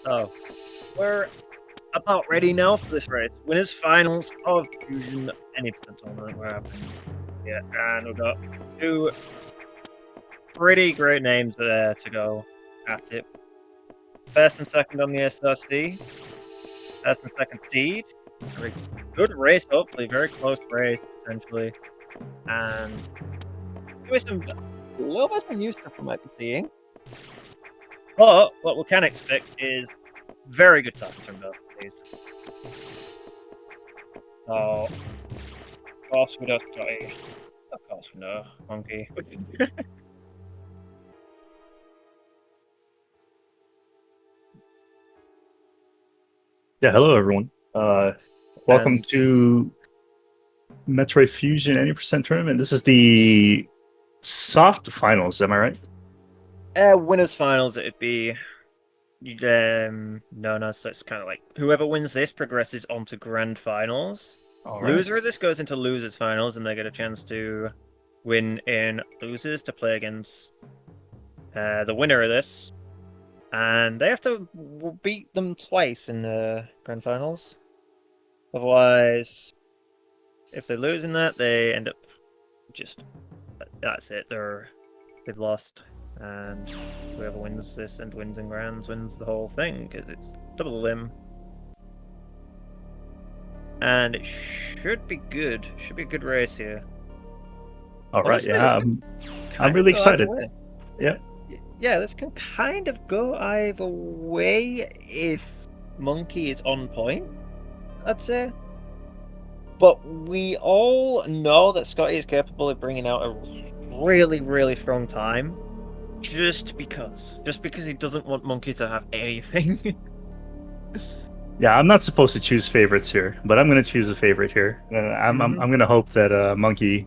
So, we're about ready now for this race. Winners finals of Fusion Any tournament. We're happening. Yeah, and we've got two pretty great names there to go at it. First and second on the SRC. First and second seed. Very good race, hopefully. Very close race, essentially. And doing some a little bit of new stuff we might be seeing. But what we can expect is very good times from both of these. So, of course we know Scotty. Of course we know Monkey. Yeah, hello everyone. Welcome to Metroid Fusion Any tournament. This is the soft finals, am I right? Winners finals, it'd be no, so it's kind of like whoever wins this progresses on to grand finals. All right. Loser of this goes into losers finals, and they get a chance to win in losers to play against the winner of this, and they have to beat them twice in the grand finals. Otherwise, if they lose in that, they end up just that's it. They've lost. And whoever wins this and wins in grands wins the whole thing, because it's double limb. And it should be good. Should be a good race here. All right, yeah, I'm really excited. Yeah. Yeah, this can kind of go either way if Monkey is on point, I'd say. But we all know that Scotty is capable of bringing out a really, really strong time. Just because he doesn't want Monkey to have anything. Yeah, I'm not supposed to choose favorites here, but I'm going to choose a favorite here. I'm going to hope that Monkey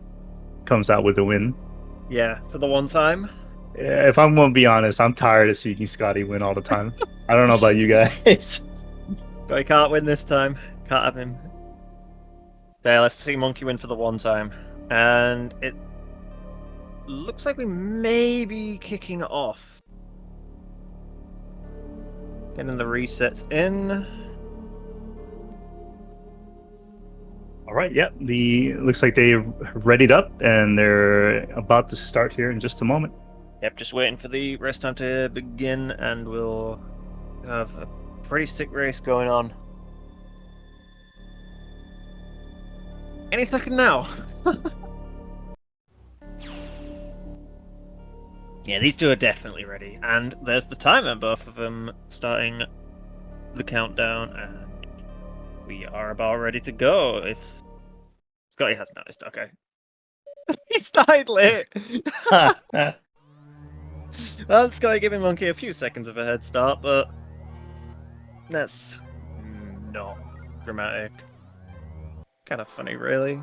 comes out with a win. Yeah, for the one time. Yeah, if I'm going to be honest, I'm tired of seeing Scotty win all the time. I don't know about you guys. Scotty can't win this time. Can't have him. Yeah, let's see Monkey win for the one time. And it looks like we may be kicking off. Getting the resets in. All right, yeah. Looks like they readied up and they're about to start here in just a moment. Yep, just waiting for the rest time to begin, and we'll have a pretty sick race going on. Any second now. Yeah, these two are definitely ready. And there's the timer, both of them starting the countdown, and we are about ready to go. If Scotty has noticed, okay. He started late! Well, Scotty giving Monkey a few seconds of a head start, but that's not dramatic. Kind of funny, really.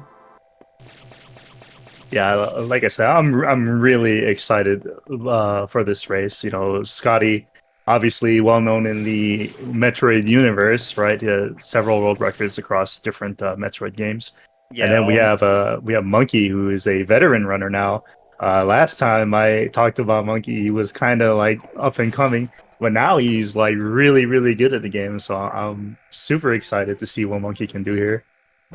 Yeah, like I said, I'm really excited for this race. You know, Scotty, obviously well known in the Metroid universe, right? Several world records across different Metroid games. Yeah, and then we have Monkey, who is a veteran runner now. Last time I talked about Monkey, he was kind of like up and coming, but now he's like really, really good at the game. So I'm super excited to see what Monkey can do here.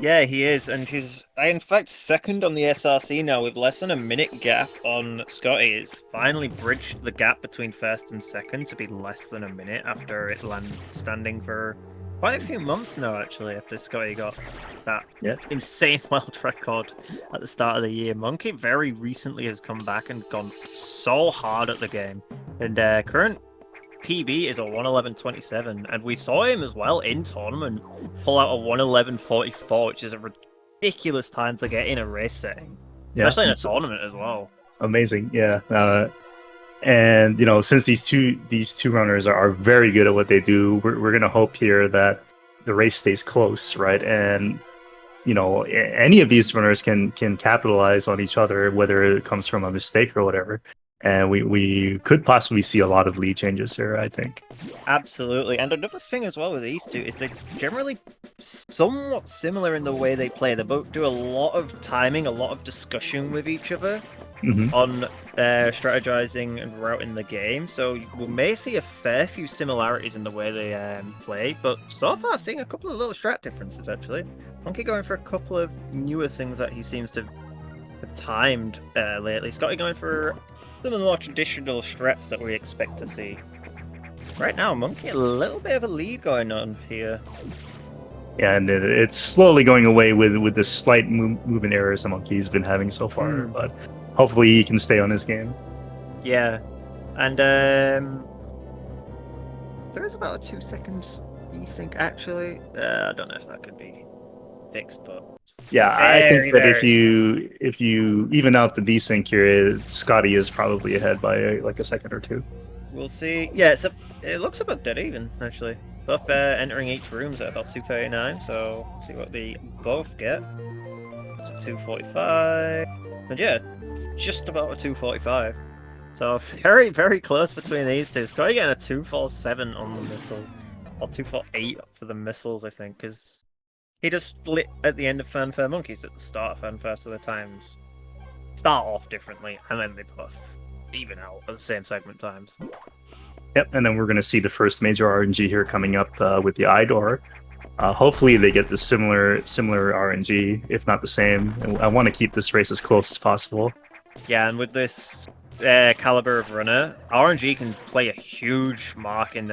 Yeah, he is, and he's in fact second on the SRC now with less than a minute gap on Scotty. It's finally bridged the gap between first and second to be less than a minute after it landed standing for quite a few months now, actually, after Scotty got that insane world record at the start of the year. Monkey very recently has come back and gone so hard at the game, and current PB is a 1:11.27, and we saw him as well in tournament pull out a 1:11.44, which is a ridiculous time to get in a race setting, especially in a tournament as well. Amazing, yeah. And you know, since these two runners are very good at what they do, we're gonna hope here that the race stays close, right? And you know, any of these runners can capitalize on each other, whether it comes from a mistake or whatever. And we could possibly see a lot of lead changes here, I think. Absolutely. And another thing as well with these two is they're generally somewhat similar in the way they play. They both do a lot of timing, a lot of discussion with each other. on strategizing and routing the game. So we may see a fair few similarities in the way they play, but so far seeing a couple of little strat differences actually. Monkey going for a couple of newer things that he seems to have timed lately. Scotty going for some of the more traditional strats that we expect to see. Right now, Monkey a little bit of a lead going on here. Yeah, and it's slowly going away with the slight movement errors the Monkey's been having so far, but hopefully he can stay on his game. Yeah, and there is about a 2 seconds desync actually. I don't know if that could be fixed, but yeah, I think that if you even out the desync here, Scotty is probably ahead by like a second or two. We'll see. Yeah, it looks about dead even actually. Both entering each room's at about 2:39, so see what they both get. It's a 2:45, and yeah, just about a 2:45. So very, very close between these two. Scotty getting a 2:47 on the missile, or 2:48 for the missiles, I think, because he just split at the end of Fanfare Monkeys at the start of Fanfare, so the times start off differently, and then they both even out at the same segment times. Yep, and then we're going to see the first major RNG here coming up with the iDoor. Hopefully they get the similar RNG, if not the same. And I want to keep this race as close as possible. Yeah, and with this caliber of runner, RNG can play a huge mark in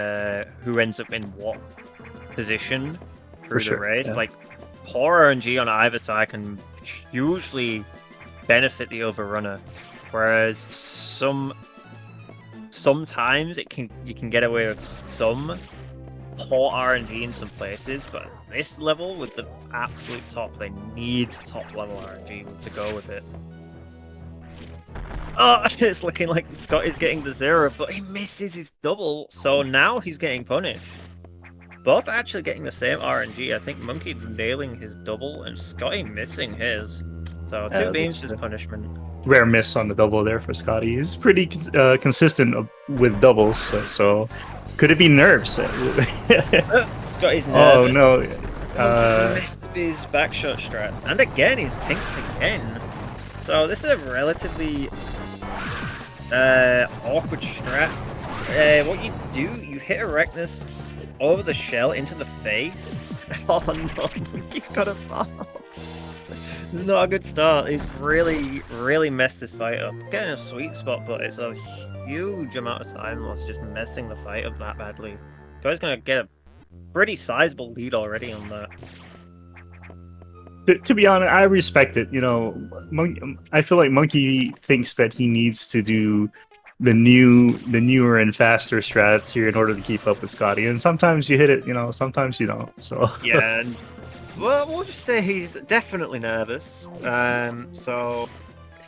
who ends up in what position through the race. Yeah. Like, poor RNG on either side can hugely benefit the overrunner, whereas sometimes you can get away with some poor RNG in some places, but at this level, with the absolute top, they need top level RNG to go with it. Oh, it's looking like Scott is getting the 0, but he misses his double, so now he's getting punished. Both actually getting the same RNG. I think Monkey nailing his double and Scotty missing his. So 2 beams is punishment. Rare miss on the double there for Scotty. He's pretty consistent with doubles, so could it be nerves? Scotty's nervous. Oh no! Missed his backshot strats, and again he's tinked again. So this is a relatively awkward strat. What you do, you hit Erectus over the shell into the face. Oh no, he's got a fall. Not a good start. He's really messed this fight up. Getting a sweet spot, but it's a huge amount of time loss just messing the fight up that badly. Guy's gonna get a pretty sizable lead already on that. To be honest, I respect it. You know, I feel like Monkey thinks that he needs to do the newer and faster strats here in order to keep up with Scotty, and sometimes you hit it, you know, sometimes you don't. So yeah. And well, we'll just say he's definitely nervous. So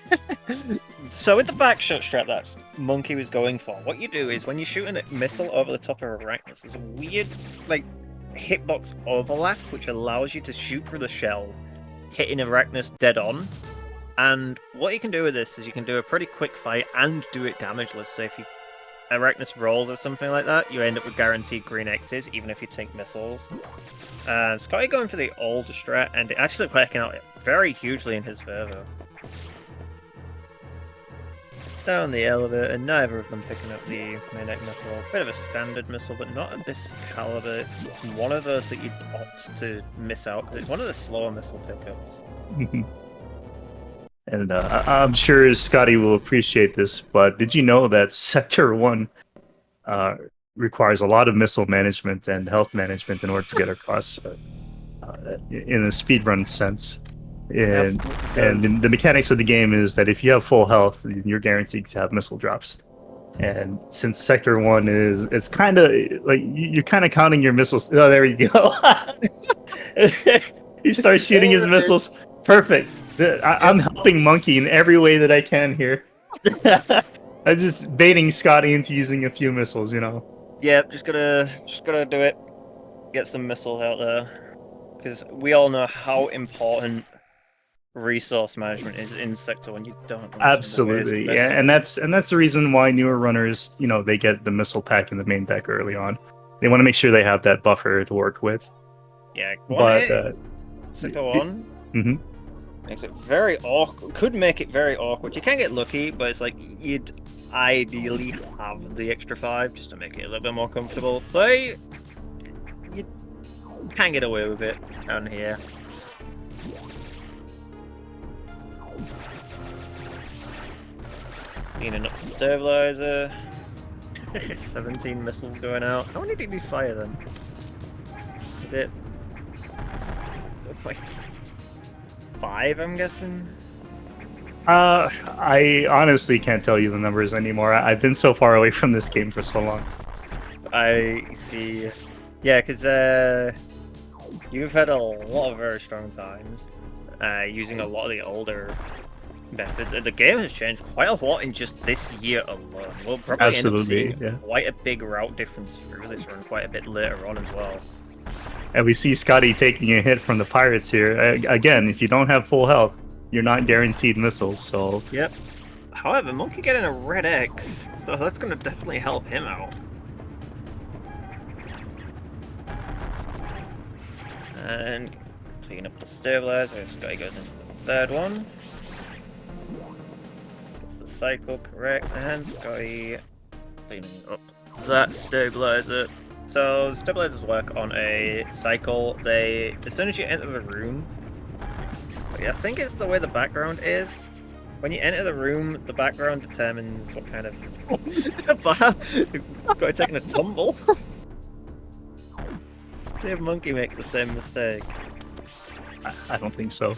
with the backshot strat that Monkey was going for, what you do is when you shoot a missile over the top of Erectus, there's a weird, like, hitbox overlap which allows you to shoot through the shell, hitting Erectus dead on. And what you can do with this is you can do a pretty quick fight and do it damageless. So if you Erectus rolls or something like that, you end up with guaranteed green X's, even if you take missiles. Scotty going for the old strat, and it actually working out very hugely in his favor. Down the elevator, neither of them picking up the Maniac missile. Bit of a standard missile, but not at this caliber. It's one of those that you'd opt to miss out, because it's one of the slower missile pickups. And I'm sure Scotty will appreciate this, but did you know that Sector 1 requires a lot of missile management and health management in order to get across in a speedrun sense? And the mechanics of the game is that if you have full health, you're guaranteed to have missile drops. And since Sector 1 is kind of like you're kind of counting your missiles. Oh, there you go. He starts shooting his missiles. Perfect. I'm helping Monkey in every way that I can here. I'm just baiting Scotty into using a few missiles, you know. Yep, just gotta do it. Get some missiles out there, because we all know how important resource management is in Sector when you don't. Absolutely, yeah, and that's the reason why newer runners, you know, they get the missile pack in the main deck early on. They want to make sure they have that buffer to work with. Yeah, but Sector 1. Mm-hmm. Makes it very awkward. Could make it very awkward. You can get lucky, but it's like you'd ideally have the extra 5 just to make it a little bit more comfortable. But you can get away with it down here. Cleaning up the stabilizer. 17 missiles going out. How many did we fire then? Is it like 5, I'm guessing? I honestly can't tell you the numbers anymore. I've been so far away from this game for so long. I see. Yeah, because you've had a lot of very strong times using a lot of the older methods. The game has changed quite a lot in just this year alone. We'll probably Absolutely, end up seeing quite a big route difference through this run quite a bit later on as well. And we see Scotty taking a hit from the pirates here. Again, if you don't have full health, you're not guaranteed missiles, so... Yep. However, Monkey getting a red X, so that's going to definitely help him out. And clean up the stabilizer, Scotty goes into the third one. Gets the cycle correct, and Scotty cleaning up that stabilizer. So stabilizers work on a cycle. As soon as you enter the room, I think it's the way the background is. When you enter the room, the background determines what kind of... Got it taking a tumble. See if Monkey makes the same mistake. I don't think so.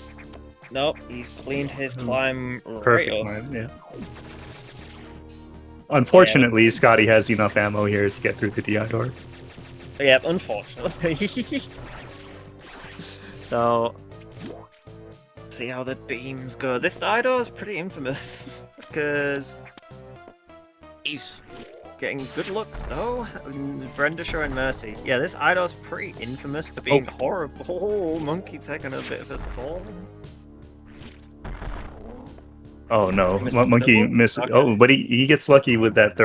Nope, he's cleaned his climb Perfect right up. climb, yeah. Unfortunately, Scotty has enough ammo here to get through the DI door. Yeah, unfortunately. So... see how the beams go. This idol is pretty infamous because he's getting good luck though. Brenda showing mercy. Yeah, this idol is pretty infamous for being horrible. Monkey taking a bit of a fall. Oh no, Monkey missed. Okay. Oh, but he gets lucky with that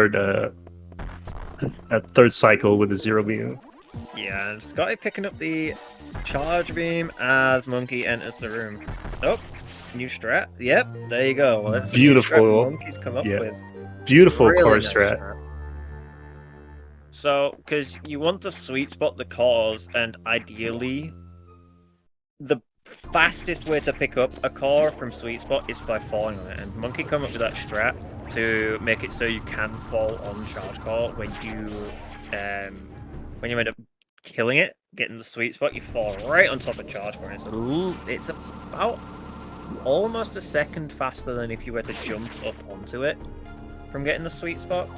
third cycle with the zero beam. Yeah, and Scotty picking up the charge beam as Monkey enters the room. Oh, new strat. Yep, there you go. Well, that's beautiful. Monkey's come up with. Beautiful really core nice strat. So, because you want to sweet spot the cores, and ideally, the fastest way to pick up a core from sweet spot is by falling on it. And Monkey come up with that strat to make it so you can fall on charge core when you end up killing it, getting the sweet spot, you fall right on top of charge core. It's about almost a second faster than if you were to jump up onto it from getting the sweet spot.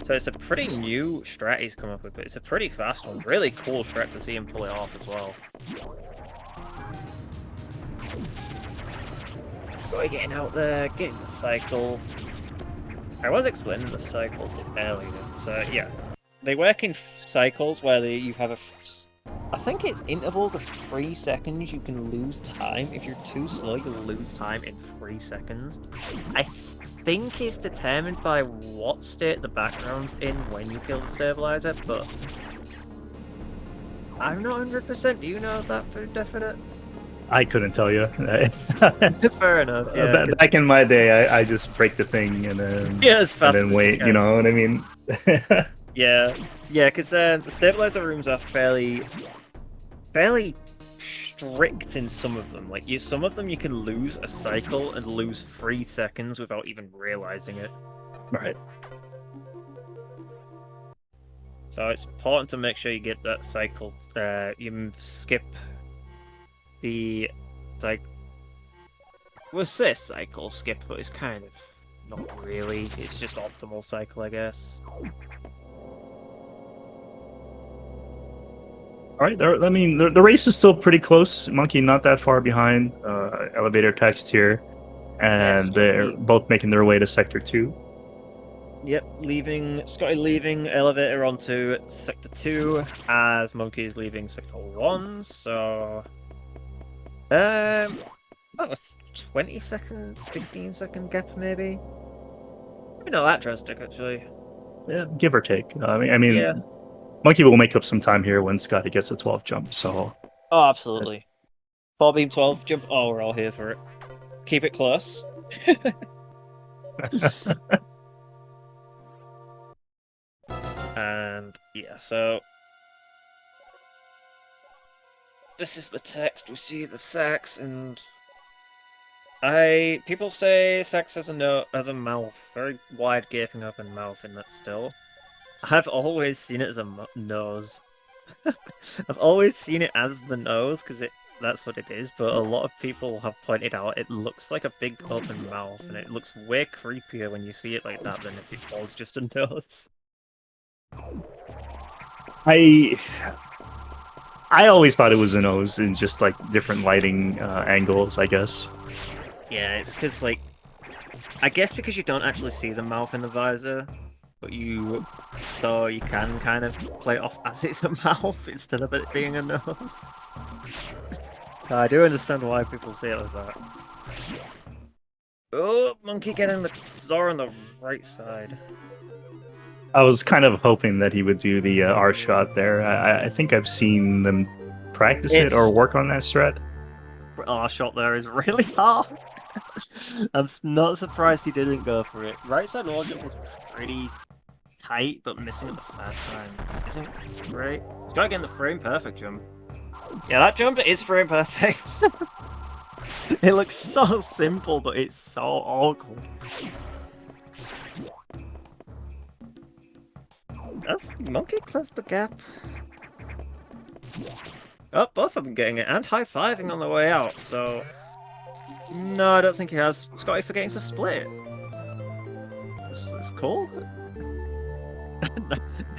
So it's a pretty new strat he's come up with, but it's a pretty fast one. Really cool strat to see him pull it off as well. Gotta getting out there, getting the cycle. I was explaining the cycles earlier, so yeah. They work in cycles where you have I think it's intervals of 3 seconds you can lose time. If you're too slow, you'll lose time in 3 seconds. I think it's determined by what state the background's in when you kill the stabilizer, but I'm not 100%. Do you know that for definite? I couldn't tell you. Fair enough. Yeah. Back in my day, I just break the thing and then as fast and then wait. You know what I mean? Yeah, because the stabilizer rooms are fairly strict in some of them. Like some of them you can lose a cycle and lose 3 seconds without even realizing it. Right. So it's important to make sure you get that cycle. You skip the we'll say cycle skip, but it's kind of not really. It's just optimal cycle, I guess. All right, I mean, the race is still pretty close. Monkey not that far behind. Elevator text here, and they're both making their way to Sector 2. Yep, Scotty leaving elevator onto Sector 2 as Monkey's leaving Sector 1, so... it's 20 second, 15 second gap maybe? Maybe not that drastic, actually. Yeah, give or take. I mean, yeah. Monkey will make up some time here when Scotty gets a 12 jump, so... Oh, absolutely. 4 beam 12 jump, oh, we're all here for it. Keep it close. And yeah, so this is the text. We see the sax, and people say sax has a mouth, very wide gaping open mouth in that still. I've always seen it as a nose. I've always seen it as the nose because that's what it is, but a lot of people have pointed out it looks like a big open mouth, and it looks way creepier when you see it like that than if it was just a nose. I always thought it was a nose in just like different lighting angles, I guess. Yeah, it's because like I guess because you don't actually see the mouth in the visor, but so you can kind of play it off as it's a mouth instead of it being a nose. I do understand why people say it like that. Oh, monkey getting the Zora on the right side. I was kind of hoping that he would do the R shot there. I think I've seen them practice it or work on that strat. R shot there is really hard. I'm not surprised he didn't go for it. Right side wall jump is pretty tight, but missing it the first time isn't great. He's got to get in the frame perfect jump. Yeah, that jump is frame perfect. It looks so simple, but it's so awkward. That's monkey closed the gap. Oh, both of them getting it, and high-fiving on the way out, so... No, I don't think he has. Scotty forgetting to split. It's cool.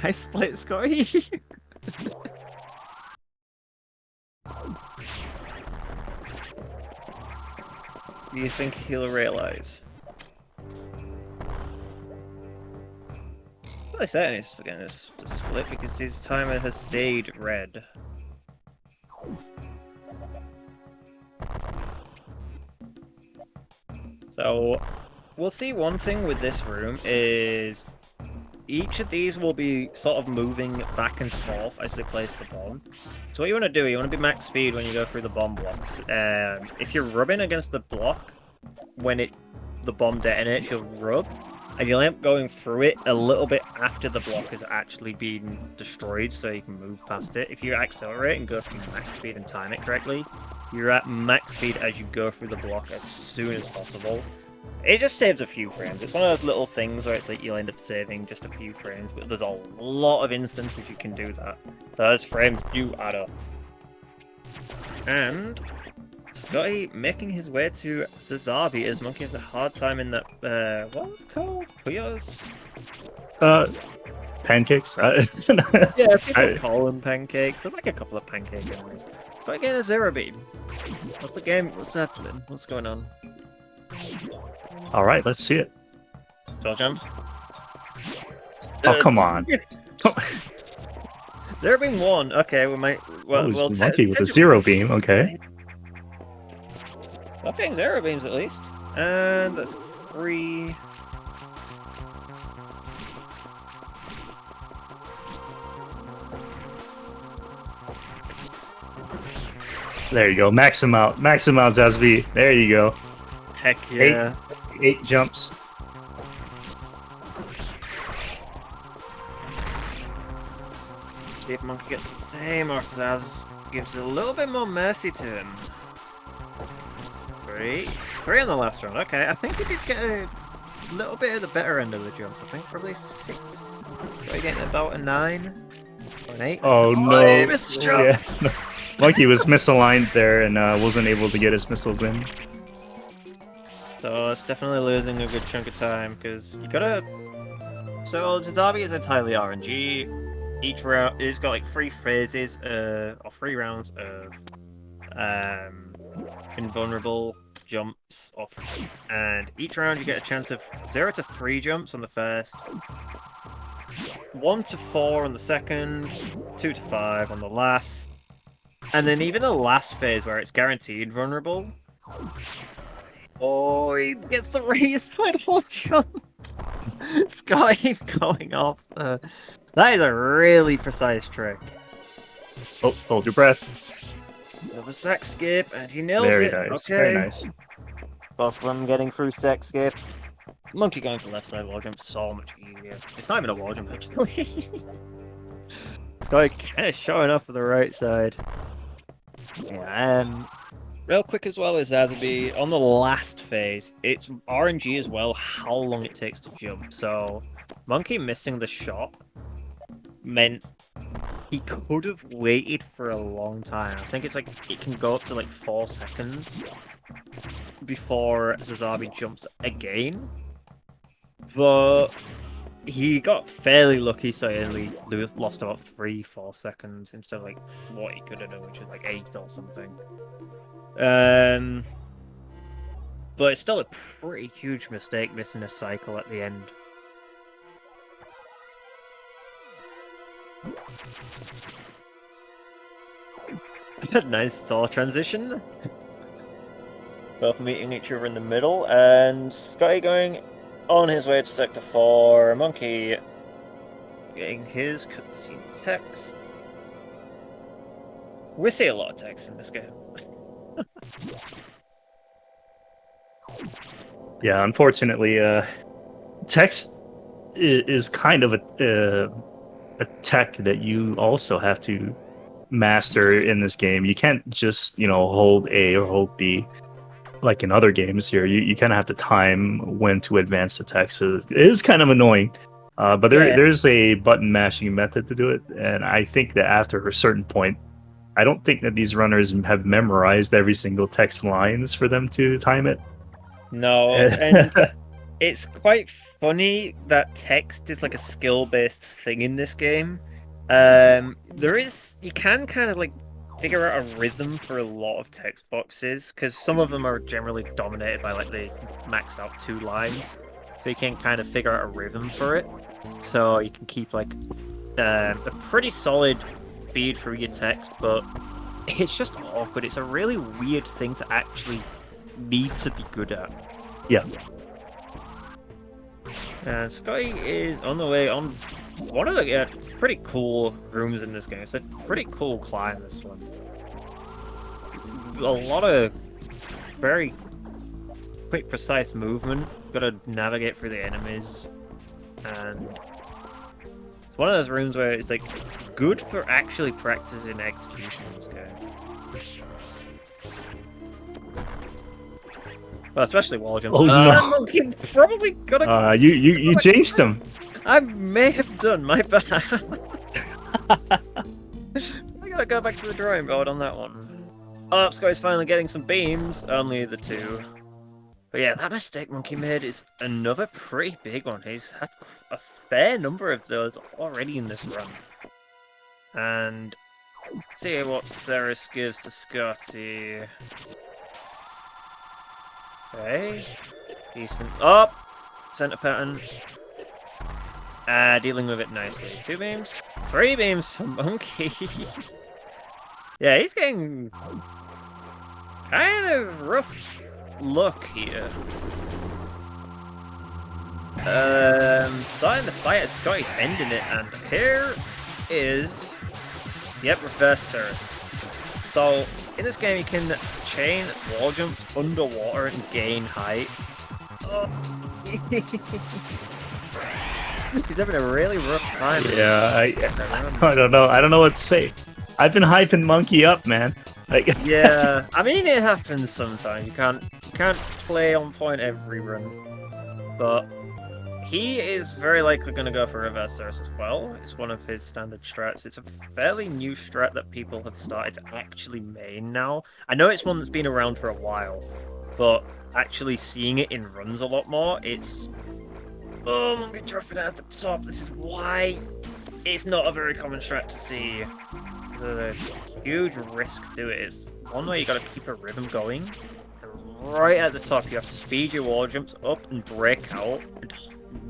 Nice split, Scotty. Do you think he'll realise? Well, I say he's forgetting to split because his timer has stayed red. So, we'll see one thing with this room is each of these will be sort of moving back and forth as they place the bomb. So what you want to do, you want to be max speed when you go through the bomb blocks. If you're rubbing against the block, when the bomb detonates, you'll rub, and you'll end up going through it a little bit after the block has actually been destroyed, so you can move past it. If you accelerate and go through max speed and time it correctly, you're at max speed as you go through the block as soon as possible. It just saves a few frames. It's one of those little things where it's like you'll end up saving just a few frames, but there's a lot of instances you can do that. Those frames do add up. And Scotty making his way to Zazabi as Monkey has a hard time in that, what's it called? Kuyos? Pancakes? Yeah, people call them pancakes. There's like a couple of pancake enemies. Scotty getting a Zero Beam. What's the game? What's happening? What's going on? Alright, let's see it. Door jump. Oh, come on. Zero Beam 1. Okay, we might... Well, we'll monkey with a Zero Beam, okay. Not getting Zero Beams at least. And that's free. There you go. Max him out. Max him out, Zazby. There you go. Heck yeah. 8 jumps. See if Monkey gets the same, or if Zaz gives a little bit more mercy to him. 3 on the last round. Okay, I think he did get a little bit of the better end of the jumps. I think probably 6. Probably getting about a 9 or an 8. Oh no! He missed his jump. Yeah. Monkey was misaligned there and wasn't able to get his missiles in. So it's definitely losing a good chunk of time because you gotta. So Zazabi is entirely RNG. Each round, it's got like 3 phases, or 3 rounds of invulnerable jumps off, and each round you get a chance of 0 to 3 jumps on the first, 1 to 4 on the second, 2 to 5 on the last, and then even the last phase where it's guaranteed vulnerable. Oh, he gets the raised wall jump. Scotty going off. That is a really precise trick. Oh, hold your breath. Another sack skip, and he nails Very it. nice. Okay. Very nice. Both of them getting through Sexscape. Monkey going for left side wall jump so much easier. It's not even a wall jump actually. It's like kind of showing off for the right side. Yeah, real quick as well as Azabi, on the last phase, it's RNG as well how long it takes to jump. So Monkey missing the shot meant he could have waited for a long time. I think it's like it can go up to like 4 seconds before Zazabi jumps again. But he got fairly lucky, so he only lost about 3-4 seconds instead of like what he could have done, which is like 8 or something. But it's still a pretty huge mistake missing a cycle at the end. Nice stall transition. Both meeting each other in the middle, and Scotty going on his way to Sector 4. Monkey getting his cutscene text. We see a lot of text in this game. Yeah, unfortunately, text is kind of a tech that you also have to master in this game. You can't just, hold A or hold B like in other games here. You kind of have to time when to advance the text. So it is kind of annoying. But there's a button mashing method to do it. And I think that after a certain point, I don't think that these runners have memorized every single text lines for them to time it. No, and it's quite funny that text is like a skill-based thing in this game. You can kind of like figure out a rhythm for a lot of text boxes, because some of them are generally dominated by like the maxed out 2 lines, so you can kind of figure out a rhythm for it, so you can keep like a pretty solid speed through your text. But it's just awkward. It's a really weird thing to actually need to be good at. Yeah. And Scotty is on the way on one of the pretty cool rooms in this game. It's a pretty cool climb, this one. A lot of very quick, precise movement. Got to navigate through the enemies. And it's one of those rooms where it's like good for actually practicing execution in this game. Well, especially wall jumps. Oh no! Monkey probably gotta. You jinxed him. I may have done, my bad. I gotta go back to the drawing board on that one. Oh, Scotty's finally getting some beams. Only the 2. But yeah, that mistake Monkey made is another pretty big one. He's had a fair number of those already in this run. And see what Ceres gives to Scotty. Okay. Decent. Up! Center pattern. Dealing with it nicely. 2 beams. 3 beams for Monkey. Yeah, he's getting kind of rough luck here. Starting the fight at Scotty's ending it, and here is reverse Ceres. So in this game you can chain wall jumps underwater and gain height. Oh. He's having a really rough time. Yeah, I don't know. I don't know what to say. I've been hyping Monkey up, man. Like, yeah, I mean it happens sometimes. You can't play on point every run, but he is very likely going to go for reverse Ceres as well. It's one of his standard strats. It's a fairly new strat that people have started to actually main now. I know it's one that's been around for a while, but actually seeing it in runs a lot more, it's... Oh, Monkey dropping out at the top. This is why it's not a very common strat to see. There's a huge risk to it. It's one way you got to keep a rhythm going. And right at the top, you have to speed your wall jumps up and break out. And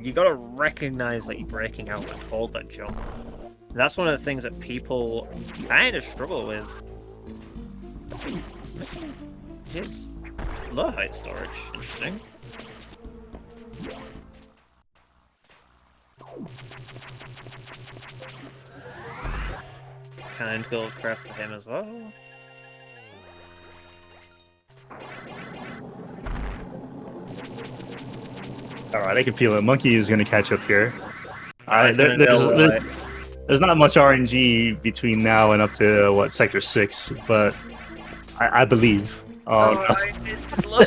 you got to recognize that you're breaking out and hold that jump. And that's one of the things that people kind of struggle with. Missing his low height storage. Interesting. Kind of cool craft for him as well. All right, I can feel it. Monkey is going to catch up here. There's not much RNG between now and up to what Sector 6, but I believe. Oh, no.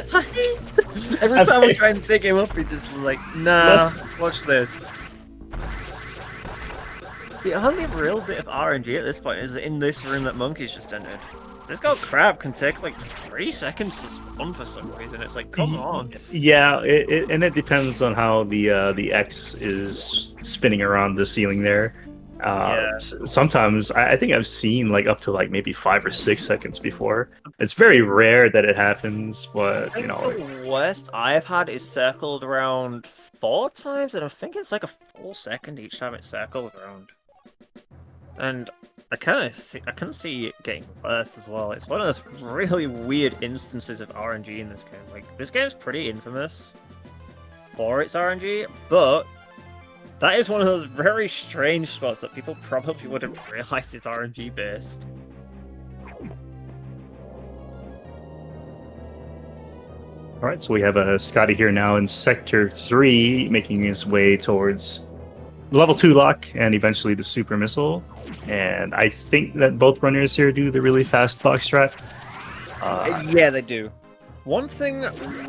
Every time I try and pick him up, he's just like, nah, watch this. The only real bit of RNG at this point is in this room that Monkey's just entered. This guy crab can take like 3 seconds to spawn for some reason. It's like, come on. Yeah, and it depends on how the X is spinning around the ceiling there. Sometimes I think I've seen like up to like maybe 5 or 6 seconds before. It's very rare that it happens, but you know. The worst I've had is circled around 4 times, and I think it's like a full second each time it circles around. And I can see it getting worse as well. It's one of those really weird instances of RNG in this game. Like, this game's pretty infamous for its RNG, but that is one of those very strange spots that people probably wouldn't realize is RNG based. All right, so we have Scotty here now in Sector 3, making his way towards Level 2 lock and eventually the super missile. And I think that both runners here do the really fast box strat. Yeah, they do. One thing,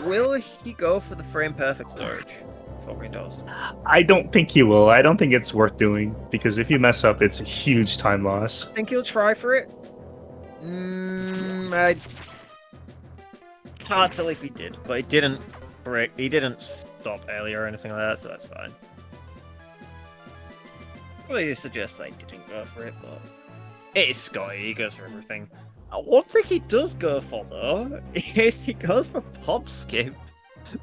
will he go for the frame perfect storage before he does? I don't think he will. I don't think it's worth doing, because if you mess up, it's a huge time loss. I think he'll try for it. I can't tell if he did, but he didn't break. He didn't stop earlier or anything like that, so that's fine. Well, he suggests I didn't go for it, but it is Scotty. He goes for everything. One thing he does go for, though, is he goes for pop skip.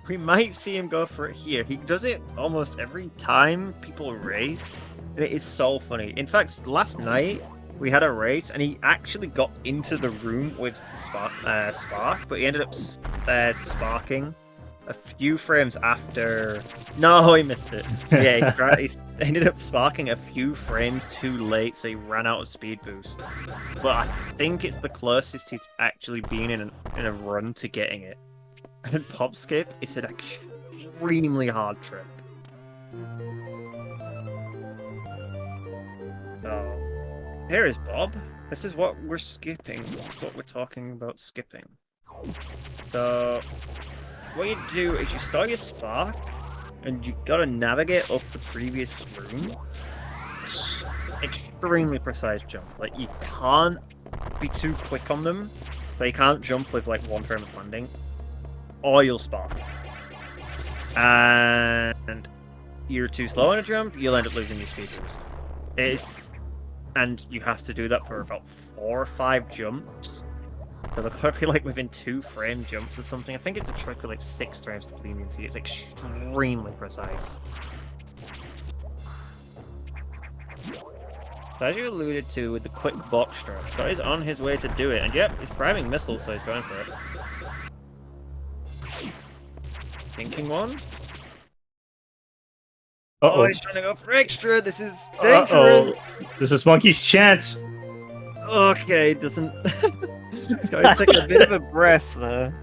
We might see him go for it here. He does it almost every time people race, and it is so funny. In fact, last night we had a race, and he actually got into the room with the spark, but he ended up sparking a few frames after. No, he missed it. Yeah, he ended up sparking a few frames too late, so he ran out of speed boost. But I think it's the closest he's actually been in a run to getting it. And pop skip is an extremely hard trick. So here is Bob. This is what we're skipping. That's what we're talking about skipping. So what you do is you start your spark, and you gotta navigate up the previous room. Extremely precise jumps. Like, you can't be too quick on them, so you can't jump with like 1 frame of landing, or you'll spark. And you're too slow on a jump, you'll end up losing your speed boost. And you have to do that for about 4 or 5 jumps. So they've got to be like within 2 frame jumps or something. I think it's a trick with like 6 frames to leniency. It's extremely precise. So as you alluded to with the quick box strat, Scott is on his way to do it. And yep, he's priming missiles, so he's going for it. Thinking one. Uh-oh. Oh, he's trying to go for extra. This is dangerous. This is Monkey's chance. Okay, doesn't. Scott's taking a bit of a breath there.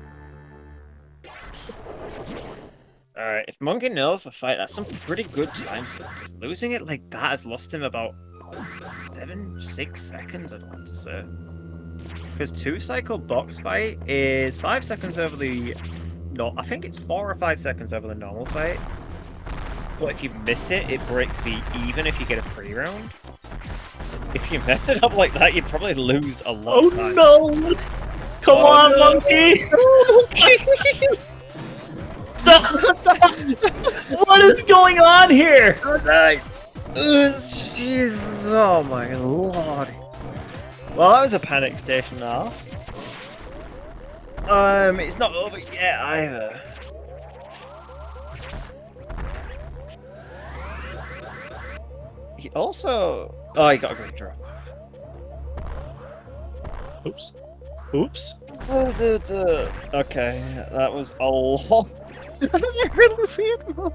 Alright, if Monkey nails the fight, that's some pretty good time. Losing it like that has lost him about 6 seconds, I'd want to say. Because 2-cycle box fight is 5 seconds over the... No, I think it's 4 or 5 seconds over the normal fight. But if you miss it, it breaks the even if you get a free round. If you mess it up like that, you'd probably lose a lot of time. Oh no! Come on, Monkey! What is going on here? Jesus, oh my lord. Well, that was a panic station now. It's not over yet either. He also... Oh, he got a great drop. Oops. Oops. Okay, that was a lot. That was a really weird one.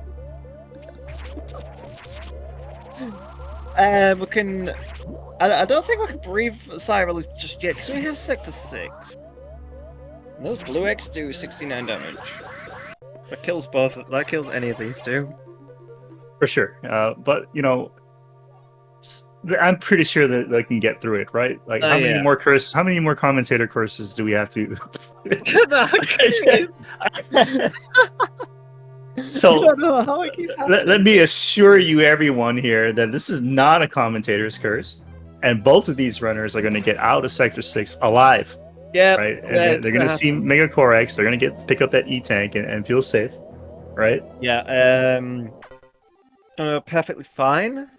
We can... I don't think we can breathe Cyril just yet, because we have Sector 6. Those blue X do 69 damage. That kills both. That kills any of these two. For sure. But you know, I'm pretty sure that they can get through it, right? Like, Oh, how many yeah. more how many more commentator courses do we have to? So I don't know how it keeps happening. let me assure you, everyone here, that this is not a commentator's curse, and both of these runners are going to get out of Sector 6 alive. Yeah, Right, and yeah, they're going to see Mega Corex. They're going to pick up that E tank and feel safe, right? Yeah, perfectly fine.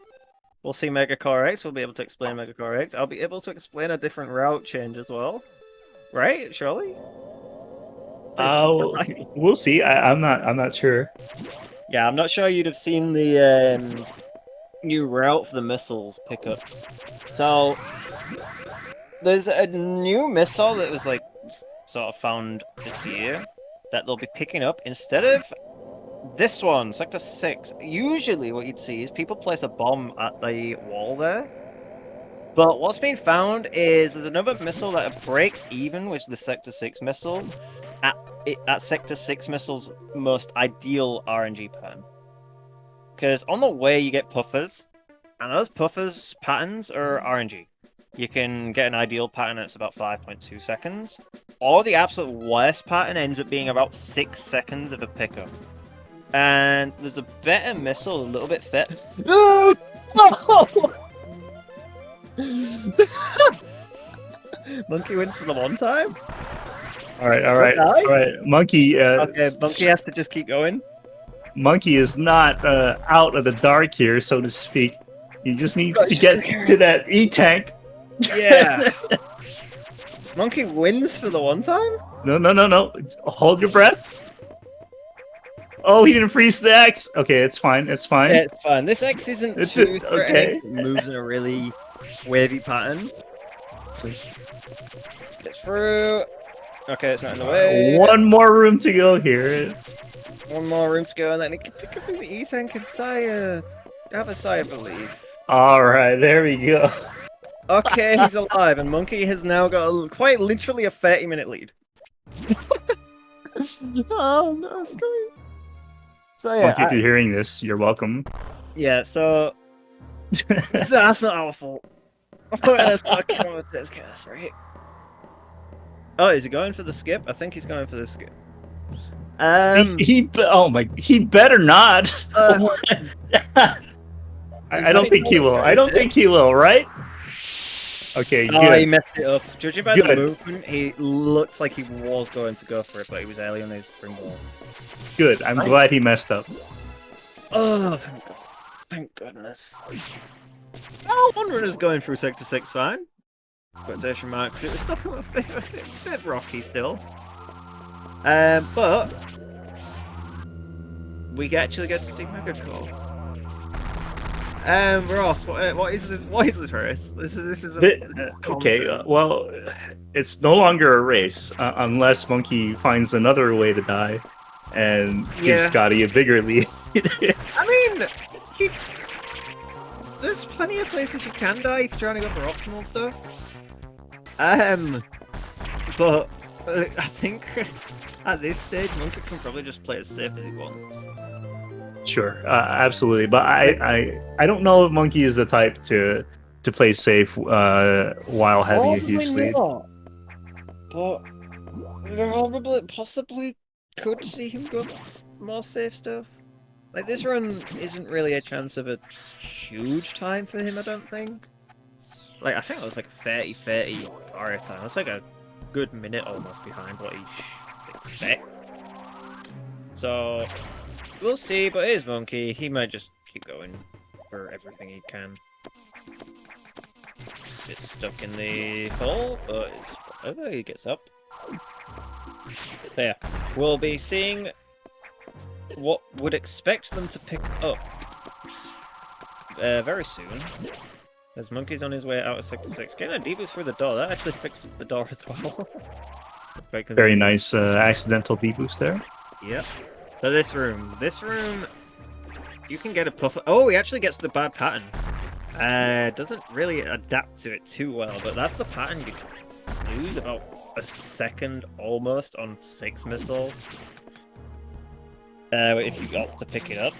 We'll see Mega Core X. We'll be able to explain Mega Core X. I'll be able to explain a different route change as well, right? Surely. We'll see. I'm not sure. Yeah, I'm not sure you'd have seen the new route for the missiles pickups. So there's a new missile that was like sort of found this year that they'll be picking up instead of this one, Sector 6. Usually what you'd see is people place a bomb at the wall there. But what's been found is there's another missile that breaks even with the Sector 6 missile at Sector 6 missile's most ideal RNG pattern. Because on the way you get puffers, and those puffers patterns are RNG. You can get an ideal pattern that's about 5.2 seconds, or the absolute worst pattern ends up being about 6 seconds of a pickup. And there's a better missile, a little bit fit. No! Monkey wins for the one time? All right. Monkey. Okay, Monkey has to just keep going. Monkey is not out of the dark here, so to speak. He just needs to get to that E tank. Yeah. Monkey wins for the one time? No. Hold your breath. Oh, he didn't freeze the X. Okay, it's fine. It's fine. Yeah, it's fine. This X isn't It's too okay. It moves in a really wavy pattern. Get through. Okay, it's not in the way. One more room to go here. One more room to go, and then it can pick up the E tank and have a sigh of relief. All right, there we go. Okay, he's alive, and Monkey has now got quite literally a 30-minute lead. Oh no, it's going. So yeah, Monkey, if you're hearing this, you're welcome. Yeah, so that's not our fault. Oh, that's not Comat's curse, right? Oh, is he going for the skip? I think he's going for the skip. He better not. I don't think he will. I don't think he will, right? Okay, good. Oh, he messed it up. Judging by the Good. movement, he looks like he was going to go for it, but he was early on his springboard. Good. I'm glad he messed up. Oh, thank God. Thank goodness. Oh, one runner's going through Sector 6 fine. Quotation marks. It was still a bit rocky still. But we actually get to see Megacore. Ross, what is this? What is this race? This is Okay. Well, it's no longer a race unless Monkey finds another way to die and gives Scotty a bigger lead. I mean, there's plenty of places you can die if you're trying to go for optimal stuff. But I think at this stage, Monkey can probably just play as safe as he wants. Sure, absolutely, but I don't know if Monkey is the type to play safe while having a huge lead. But probably, possibly could see him go for more safe stuff. Like, this run isn't really a chance of a huge time for him, I don't think. Like, I think it was like 30-30 aria time. That's like a good minute almost behind what he should expect. So, we'll see, but it is Monkey. He might just keep going for everything he can. Gets stuck in the hole, but it's whatever, he gets up. So yeah, we'll be seeing what would expect them to pick up very soon. There's Monkey's on his way out of Sector 6. Getting a D-boost through the door, that actually fixed the door as well. That's quite convenient. Very nice accidental D-boost there. Yep. So this room, you can get a puffer. Oh, he actually gets the bad pattern. Doesn't really adapt to it too well, but that's the pattern you lose about a second almost on 6 missile. if you opt to pick it up,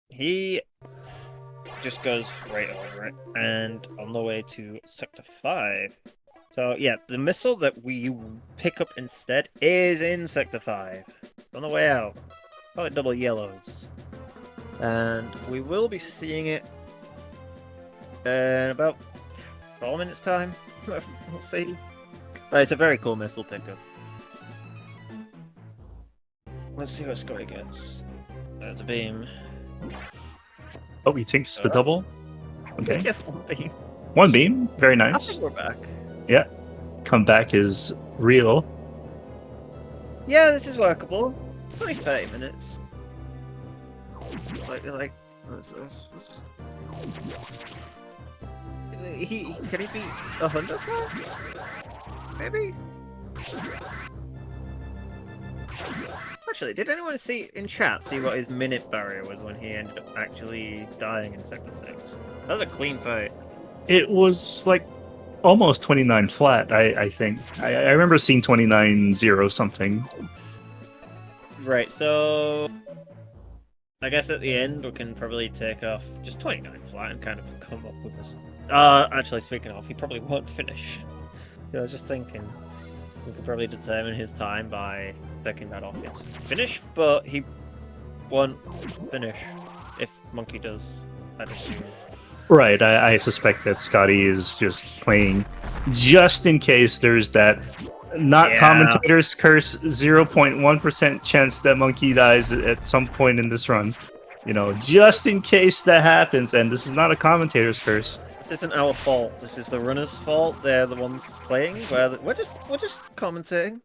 he just goes right over it, and on the way to Sector 5. So yeah, the missile that we pick up instead is in Sector 5. It's on the way out. Probably double yellows. And we will be seeing it in about 4 minutes time. We'll see. But it's a very cool missile pickup. Let's see what Scotty gets. That's a beam. Oh, he takes the double. Okay. Yes, one beam. One beam. Very I nice. think we're back. Yeah. Comeback is real. Yeah, this is workable. It's only 30 minutes. Let's just... Can he beat 100 maybe? Actually, did anyone see in chat see what his minute barrier was when he ended up actually dying in Sector 6? That was a clean fight. It was like almost 29 flat, I think. I remember seeing 29-0 something. Right, so I guess at the end we can probably take off just 29 flat and kind of come up with this. Actually, speaking of, he probably won't finish. I was just thinking we could probably determine his time by picking that off his finish, but he won't finish if Monkey does, I'd assume. Right, I suspect that Scotty is just playing just in case there's that commentator's curse 0.1% chance that Monkey dies at some point in this run. You know, just in case that happens, and this is not a commentator's curse. This isn't our fault. This is the runner's fault. They're the ones playing. We're just commentating.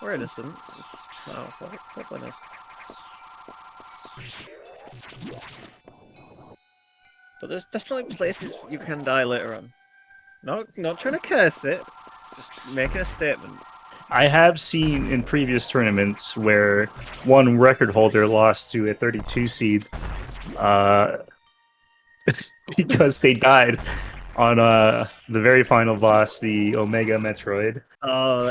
We're innocent. It's not our fault. We're players. But there's definitely places you can die later on. Not trying to curse it. Just making a statement. I have seen in previous tournaments where one record holder lost to a 32 seed because they died on the very final boss, the Omega Metroid. Oh,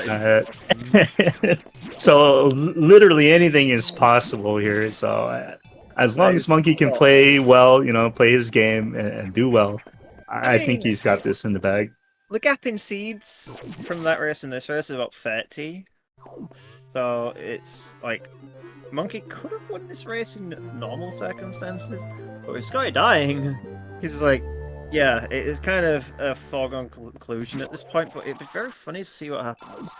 so literally anything is possible here. So as long as Monkey can play well, you know, play his game and do well, I think he's got this in the bag. The gap in seeds from that race and this race is about 30. So it's like Monkey could have won this race in normal circumstances, but with Scotty dying, he's like, yeah, it is kind of a foregone conclusion at this point, but it'd be very funny to see what happens.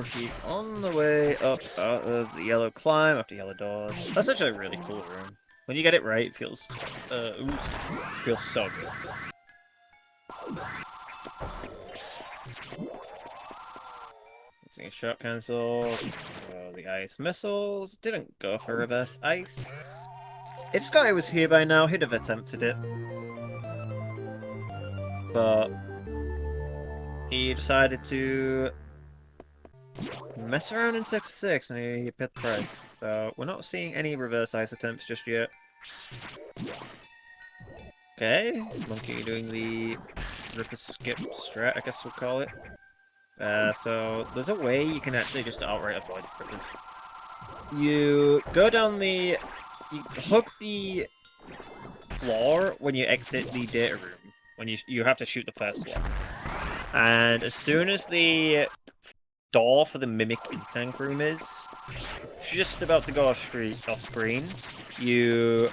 She's on the way up out of the yellow climb, after yellow doors. That's actually a really cool room. When you get it right, it feels feels so good. Let's see, shot cancel. The ice missiles didn't go for reverse ice. If Scotty was here by now, he'd have attempted it. But he decided to mess around in Sector 6 and he paid the price. So we're not seeing any reverse ice attempts just yet. Okay, Monkey doing the ripper skip strat, I guess we'll call it. So there's a way you can actually just outright avoid the rippers. You go down you hug the floor when you exit the data room. When you have to shoot the first block. And as soon as the door for the Mimic in-tank room is just about to go off screen, you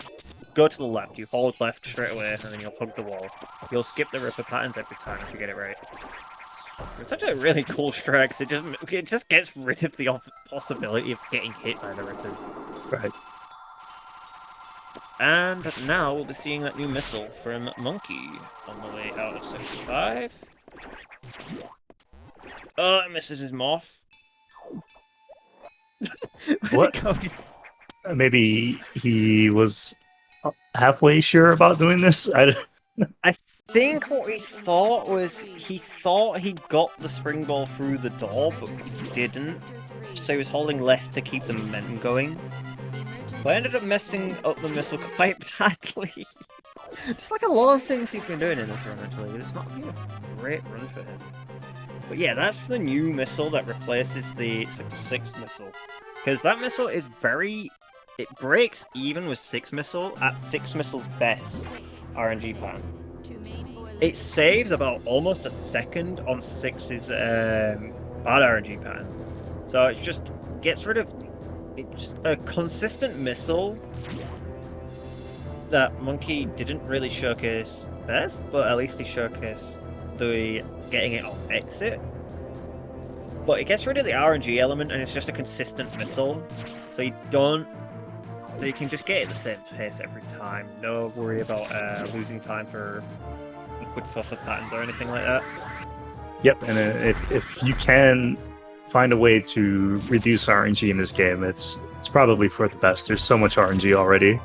go to the left, you hold left straight away, and then you'll hug the wall. You'll skip the ripper patterns every time if you get it right. It's such a really cool strat, because it just gets rid of the possibility of getting hit by the rippers. Right. And now we'll be seeing that new missile from Monkey on the way out of Sector 5. Oh, it misses his morph. Where's he going? Maybe he was halfway sure about doing this. I think what he thought was he thought he got the spring ball through the door, but he didn't. So he was holding left to keep the momentum going. But I ended up messing up the missile quite badly. Just like a lot of things he's been doing in this run, actually. It's not been a great run for him. But yeah, that's the new missile that replaces the 6 missile. Because that missile is it breaks even with 6 missile at 6 missile's best RNG pan. It saves about almost a second on 6's bad RNG pan. So it just gets rid of just a consistent missile that Monkey didn't really showcase best, but at least he showcased the getting it on exit. But it gets rid of the RNG element, and it's just a consistent missile. So you can just get it at the same pace every time. No worry about losing time for liquid buffer patterns or anything like that. Yep, and if you can find a way to reduce RNG in this game, it's probably for the best. There's so much RNG already.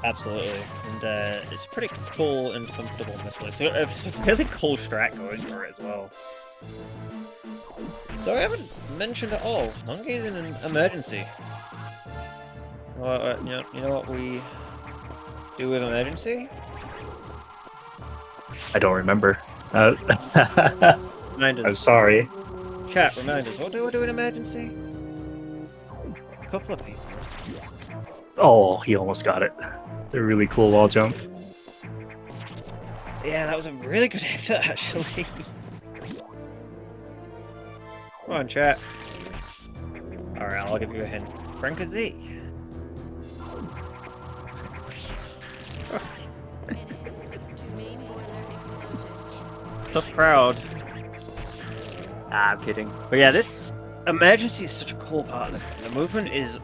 Absolutely, and it's pretty cool and comfortable missile. It's a really cool strat going for it as well. So I haven't mentioned at all, Monkey's in an emergency. Well, you know what we do with emergency? I don't remember. Remind us. I'm sorry. Chat, remind us, what do we do in emergency? A couple of people. Oh, he almost got it. A really cool wall jump. Yeah, that was a really good effort, actually. Come on, chat. Alright, I'll give you a hint. Frank is Z. Tough crowd. I'm kidding. But yeah, this emergency is such a cool part of it. The movement is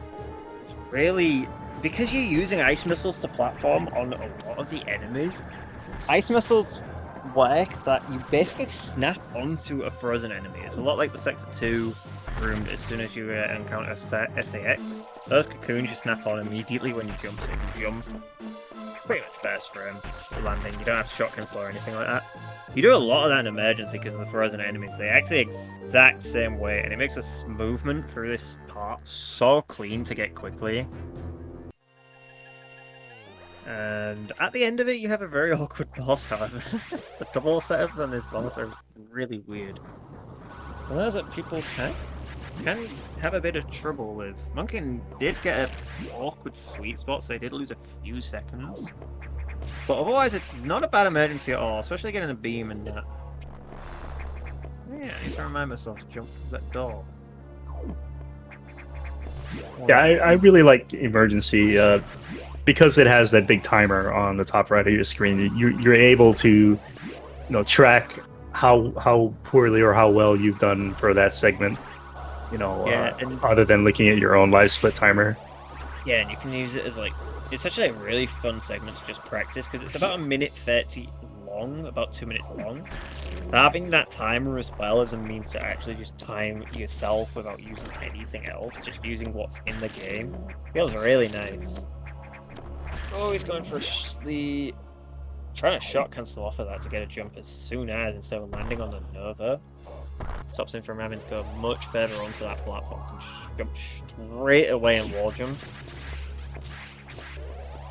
really... Because you're using ice missiles to platform on a lot of the enemies, ice missiles work that you basically snap onto a frozen enemy. It's a lot like the Sector 2 room as soon as you encounter SAX. Those cocoons you snap on immediately when you jump, so you jump. Pretty much best for him landing. You don't have to shot cancel or anything like that. You do a lot of that in emergency because of the frozen enemies. They actually exact same way, and it makes this movement through this part so clean to get quickly. And at the end of it, you have a very awkward boss, however. The double setup on this boss are really weird. One of those that people can have a bit of trouble with. Monkey did get an awkward sweet spot, so he did lose a few seconds. But otherwise, it's not a bad emergency at all, especially getting a beam and that. Yeah, I need to remind myself to jump through that door. Yeah, I really like emergency because it has that big timer on the top right of your screen. You're able to, track how poorly or how well you've done for that segment. Other than looking at your own live split timer. Yeah, and you can use it as it's actually a really fun segment to just practice because it's about 1:30 long, about 2 minutes long. Having that timer as well as a means to actually just time yourself without using anything else, just using what's in the game, feels really nice. Oh, he's going for trying to shot cancel off of that to get a jump as soon as instead of landing on the Nova. Stops him from having to go much further onto that platform and jump straight away and wall jump.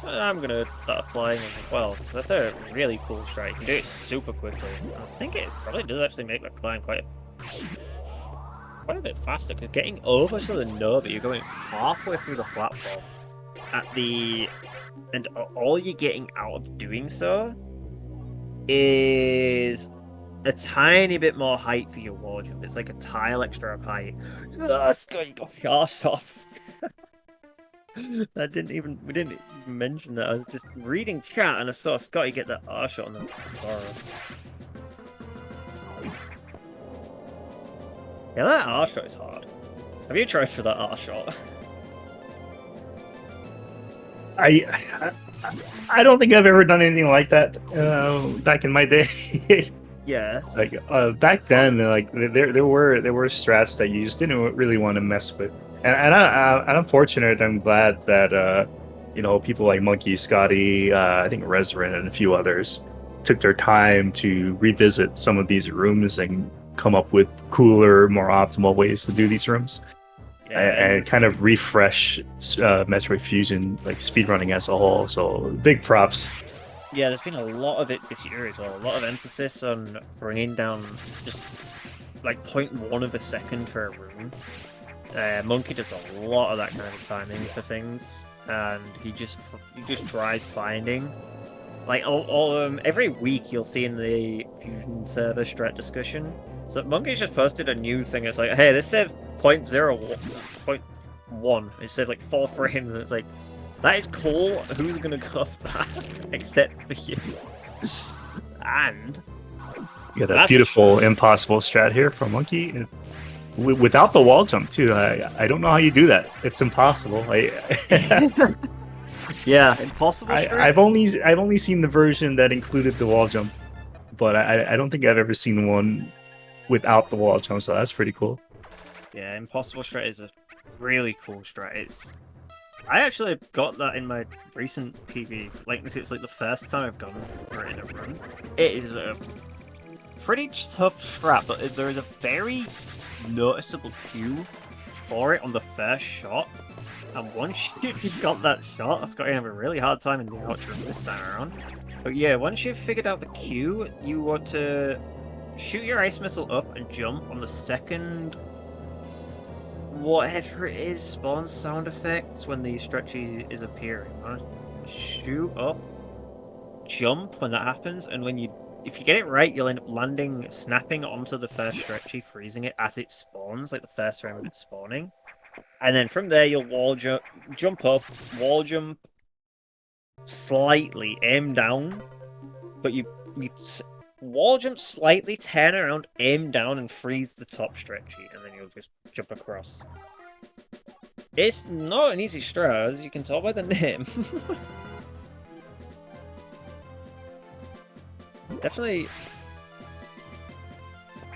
I'm gonna start applying as well, because that's a really cool strike. You can do it super quickly. I think it probably does actually make my climb quite a bit faster, because getting over to the Nova, you're going halfway through the platform and all you're getting out of doing so is a tiny bit more height for your wall jump. It's like a tile extra of height. Oh, Scott, you got your arse off. We didn't even mention that. I was just reading chat and I saw Scotty get that R shot on the Zora. Yeah, that R shot is hard. Have you tried for that R shot? I don't think I've ever done anything like that back in my day. Yeah. Back then, there were strats that you just didn't really want to mess with. And I'm fortunate. I'm glad that people like Monkey, Scotty, I think Resrin, and a few others took their time to revisit some of these rooms and come up with cooler, more optimal ways to do these rooms, and kind of refresh Metroid Fusion speedrunning as a whole. So big props. Yeah, there's been a lot of it this year as well. A lot of emphasis on bringing down just like 0.1 of a second for a rune. Monkey does a lot of that kind of timing for things, and he just tries finding. Like every week you'll see in the Fusion server strat discussion. So Monkey's just posted a new thing. It's like, hey, this said 0.1. It said like 4 frames, and it's like, that is cool. Who's gonna cuff that except for you? And yeah, that beautiful impossible strat here from Monkey. Without the wall jump too, I don't know how you do that. It's impossible. Yeah, impossible. I've only seen the version that included the wall jump, but I don't think I've ever seen one without the wall jump. So that's pretty cool. Yeah, impossible strat is a really cool strat. I actually got that in my recent PV. Like, it's like the first time I've gone for it in a run. It is a pretty tough strat, but there is a very noticeable cue for it on the first shot. And once you've got that shot, that's got to have a really hard time in the outro this time around. But yeah, once you've figured out the cue, you want to shoot your ice missile up and jump on the second, whatever it is, spawn sound effects when the stretchy is appearing. Shoot up, jump when that happens, and if you get it right, you'll end up landing, snapping onto the first stretchy, freezing it as it spawns, like the first round of it spawning. And then from there, you'll wall jump up, wall jump slightly, aim down, but you wall jump slightly, turn around, aim down, and freeze the top stretchy, and then you'll just jump across. It's not an easy strat, as you can tell by the name. Definitely,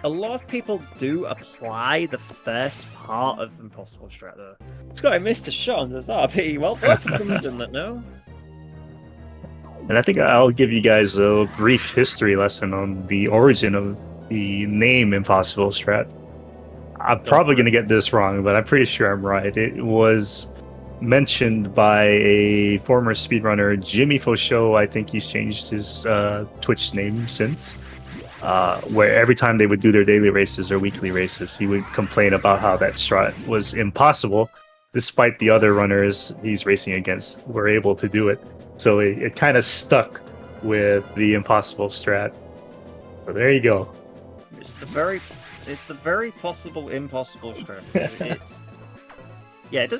a lot of people do apply the first part of the impossible strat, though. Scott, I missed a shot on this RP. Well, both of them have done that now. And I think I'll give you guys a brief history lesson on the origin of the name Impossible Strat. I'm probably going to get this wrong, but I'm pretty sure I'm right. It was mentioned by a former speedrunner, Jimmy Fauchot. I think he's changed his Twitch name since. Where every time they would do their daily races or weekly races, he would complain about how that strat was impossible, despite the other runners he's racing against were able to do it. So it kind of stuck with the impossible strat. So there you go. It's the very possible impossible strat. It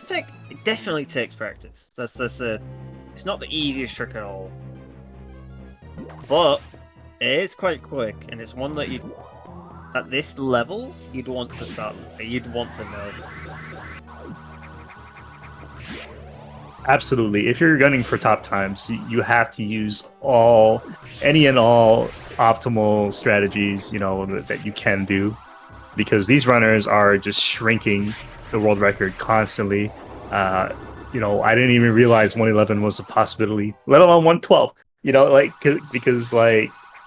definitely takes practice. It's not the easiest trick at all, but it is quite quick, and it's one that at this level, you'd want to know. Absolutely. If you're gunning for top times, you have to use any and all optimal strategies, that you can do, because these runners are just shrinking the world record constantly. I didn't even realize 111 was a possibility, let alone 112. Because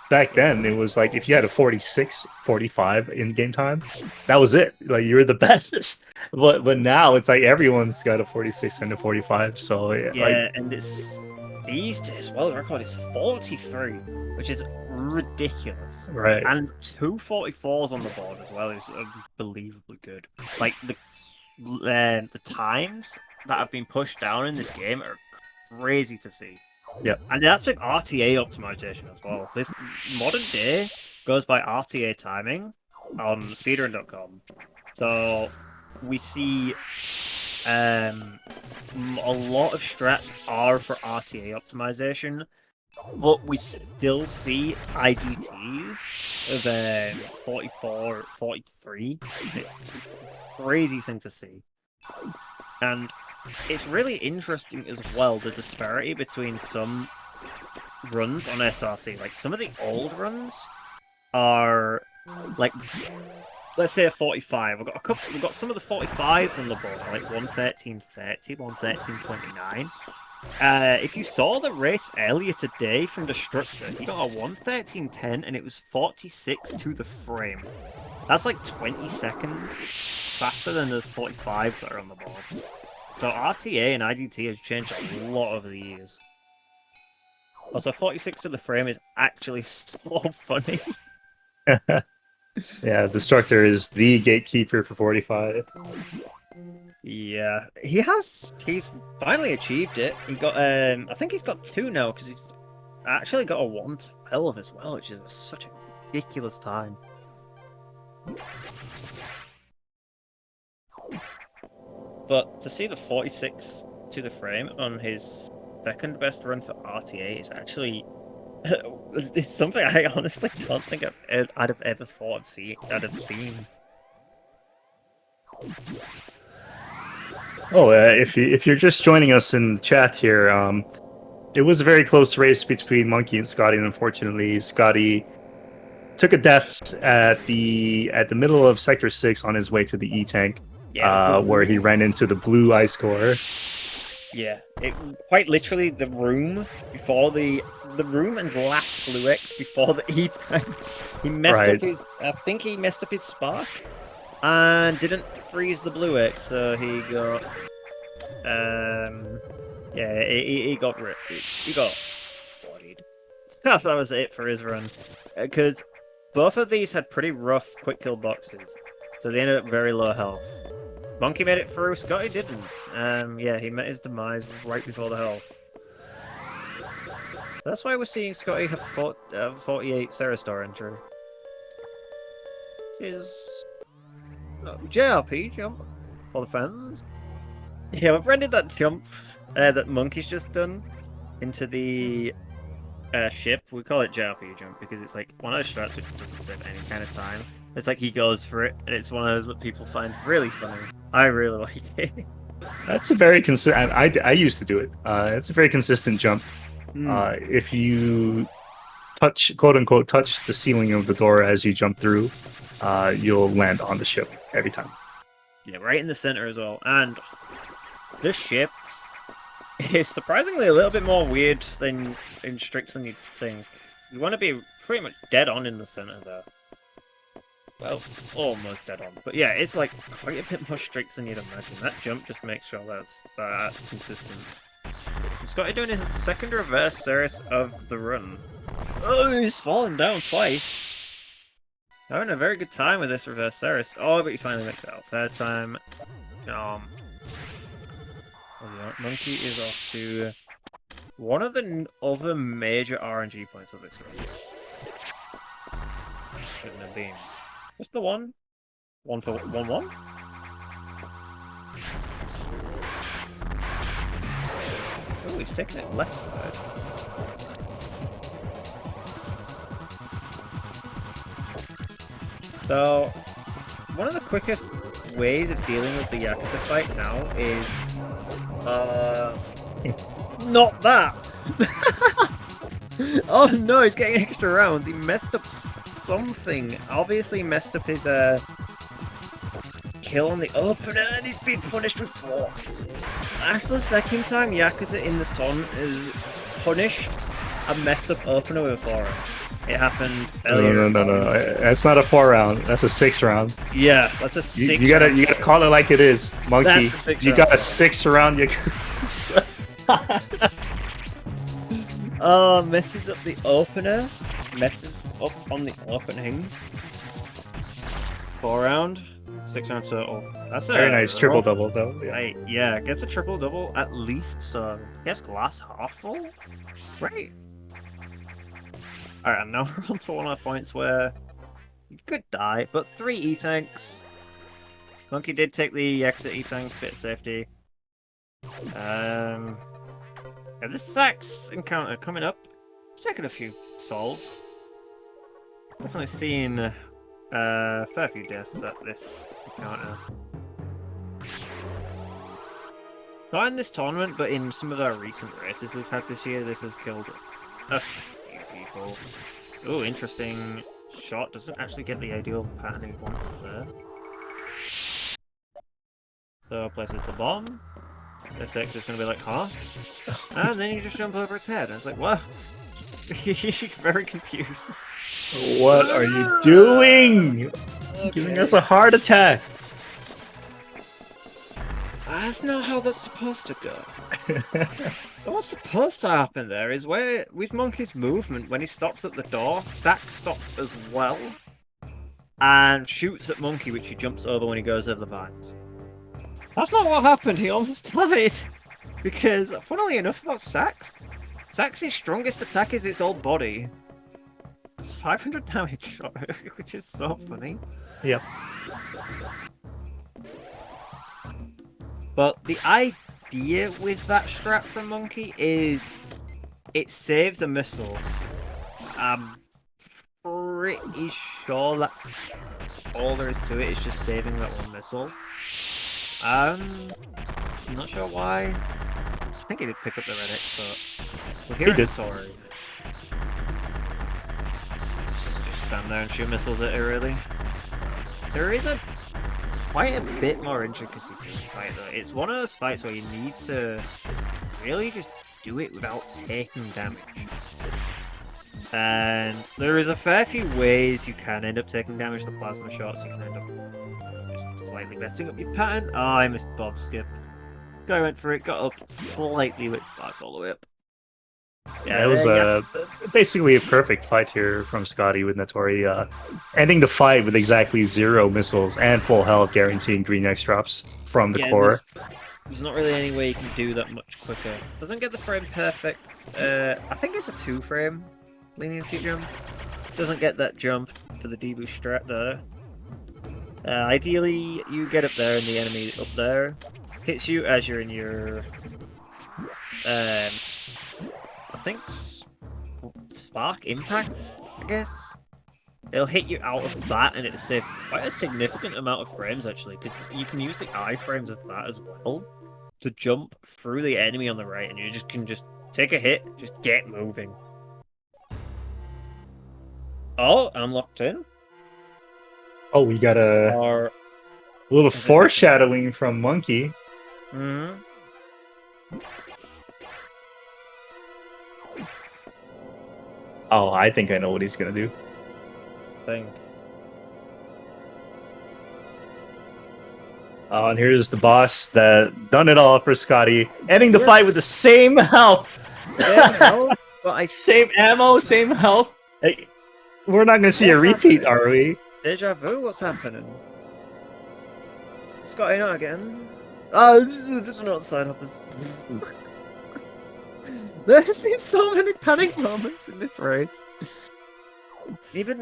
back then it was like if you had a 46, 45 in game time, that was it. Like, you were the best. But now it's like everyone's got a 46 and a 45. So and it's these days. Well, the record is 43, which is ridiculous. Right. And 2 44s on the board as well is unbelievably good. Like the times that have been pushed down in this game are crazy to see. Yeah, and that's like RTA optimization as well. This modern day goes by RTA timing on speedrun.com. So we see a lot of strats are for RTA optimization, but we still see IGTs of 44, 43. It's a crazy thing to see. And it's really interesting as well, the disparity between some runs on SRC. Like, some of the old runs are like, let's say a 45. We've got some of the 45s on the board, like 113.30, 113.29. If you saw the race earlier today from Destructor, he got a 113.10 and it was 46 to the frame. That's like 20 seconds faster than those 45s that are on the board. So RTA and IGT has changed a lot over the years. Also, 46 to the frame is actually so funny. Yeah, Destructor is the gatekeeper for 45. Yeah, he's finally achieved it. He got I think he's got 2 now because he's actually got a 1-12 as well, which is such a ridiculous time. But to see the 46 to the frame on his second best run for RTA is actually it's something I honestly don't think I'd have ever thought I'd have seen. Oh, if you're just joining us in the chat here, it was a very close race between Monkey and Scotty, and unfortunately, Scotty took a death at the middle of Sector 6 on his way to the E-Tank, where he ran into the blue ice core. Yeah, quite literally the room before the room and last blue X before the E-Tank. He messed up his, I think he messed up his spark and didn't freeze the blue X, so he got yeah, he got ripped. He got bodied. That was it for his run, because both of these had pretty rough quick kill boxes, so they ended up very low health. Monkey made it through, Scotty didn't. Yeah, he met his demise right before the health. That's why we're seeing Scotty have 48 Cerestar entry. Is JRP jump for the fans. Yeah, I've rendered that jump that Monkey's just done into the ship. We call it JRP jump because it's like one of those strats which doesn't save any kind of time. It's like he goes for it, and it's one of those that people find really funny. I really like it. That's a very consistent. I used to do it. It's a very consistent jump. If you touch, quote unquote, touch the ceiling of the door as you jump through, you'll land on the ship every time. Yeah, right in the center as well. And this ship is surprisingly a little bit more weird than in Strix than you'd think. You want to be pretty much dead on in the center there. Well, almost dead on. But yeah, it's like quite a bit more strict than you'd imagine. That jump just makes sure that's consistent. Scotty doing his second reverse Ceres of the run. Oh, he's fallen down twice. Having a very good time with this reverse Ceres. Oh, but he finally makes it out. Third time. Monkey is off to one of the other major RNG points of this run. Shouldn't have been. Just the one? 1 for 1-1? Oh, he's taking it left side. So, one of the quickest ways of dealing with the Yakuza fight now is not that! Oh no, he's getting extra rounds. He messed up something. Obviously messed up his kill on the opener, and he's been punished with 4. That's the second time Yakuza in this tournament is punished a messed up opener with a 4 round. It happened earlier. No. That's not a 4 round. That's a 6 round. Yeah, that's a 6 you gotta call it like it is, Monkey. That's a 6 you round. got a 6 round Yakuza. Oh, messes up the opener. Messes up on the opening. 4 round. 6 round total. That's a very nice triple double though. Yeah. Yeah, gets a triple double at least. So gets glass half full. Right. All right, now we're on to one of the points where you could die, but 3 E-tanks. Monkey did take the exit E-tank, bit of safety. Yeah, this Sax encounter coming up. It's taking a few souls. Definitely seen a fair few deaths at this encounter. Not in this tournament, but in some of our recent races we've had this year, this has killed a few people. Oh, interesting shot. Doesn't actually get the ideal pattern he wants there. So place it to bomb. This X is going to be like, huh? And then you just jump over its head. And it's like, what? He's very confused. What are you doing? Okay. Giving us a heart attack. That's not how that's supposed to go. So what's supposed to happen there is where, with Monkey's movement, when he stops at the door, Sax stops as well. and shoots at Monkey, which he jumps over when he goes over the vines. That's not what happened. He almost died. Because, funnily enough, about Sax, Sax's strongest attack is its old body. It's 500 damage, which is so funny. Yep. But the idea with that strat from Monkey is it saves a missile. I'm pretty sure that's all there is to it. It's just saving that one missile. I'm not sure why. I think he did pick up the red X, but we're here in Tori. Just stand there and shoot missiles at it, really. There is quite a bit more intricacy to this fight, though. It's one of those fights where you need to really just do it without taking damage. And there is a fair few ways you can end up taking damage. The plasma shots, you can end up just slightly messing up your pattern. Oh, I missed Bob skip. Guy went for it, got up slightly with sparks all the way up. Yeah, it was basically a perfect fight here from Scotty with Notori, ending the fight with exactly 0 missiles and full health, guaranteeing green X drops from the core. There's not really any way you can do that much quicker. Doesn't get the frame perfect. I think it's a 2-frame leniency jump. Doesn't get that jump for the D-boost strat there. Ideally, you get up there and the enemy up there hits you as you're in your I think spark impact, I guess. It'll hit you out of that and it'll save quite a significant amount of frames actually, because you can use the iframes of that as well to jump through the enemy on the right, and you can just take a hit, just get moving. Oh, I'm locked in. Oh, we got a little foreshadowing from Monkey. Mm-hmm. Oh, I think I know what he's gonna do. Oh, and here's the boss that done it all for Scotty, ending the fight with the same health. Same ammo, same health. Hey, we're not gonna see a repeat, are we? Deja vu, what's happening? Scotty not again? Oh, this is not side hoppers. There has been so many panic moments in this race. Even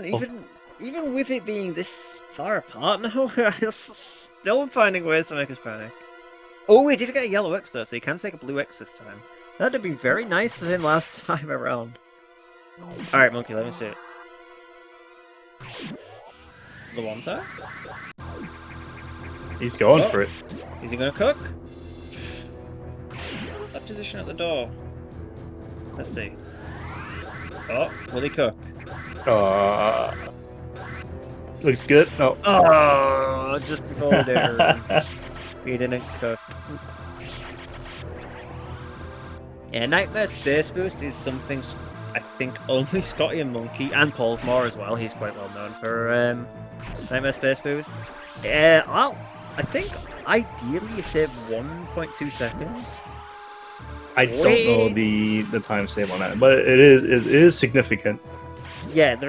with it being this far apart now, I'm still finding ways to make us panic. Oh, we did get a yellow X though, so he can take a blue X this time. That'd have been very nice of him last time around. Alright, Monkey, let me see it. The one tap? He's going for it. Is he gonna cook? That position at the door. Let's see. Oh, will he cook? Looks good. No. Oh, just before there. He didn't cook. Yeah, Nightmare Space Boost is something I think only Scotty and Monkey, and Paul's more as well, he's quite well known for Nightmare Space Boost. Well, I think ideally you save 1.2 seconds. I don't know the time save on that, but it is significant. Yeah, it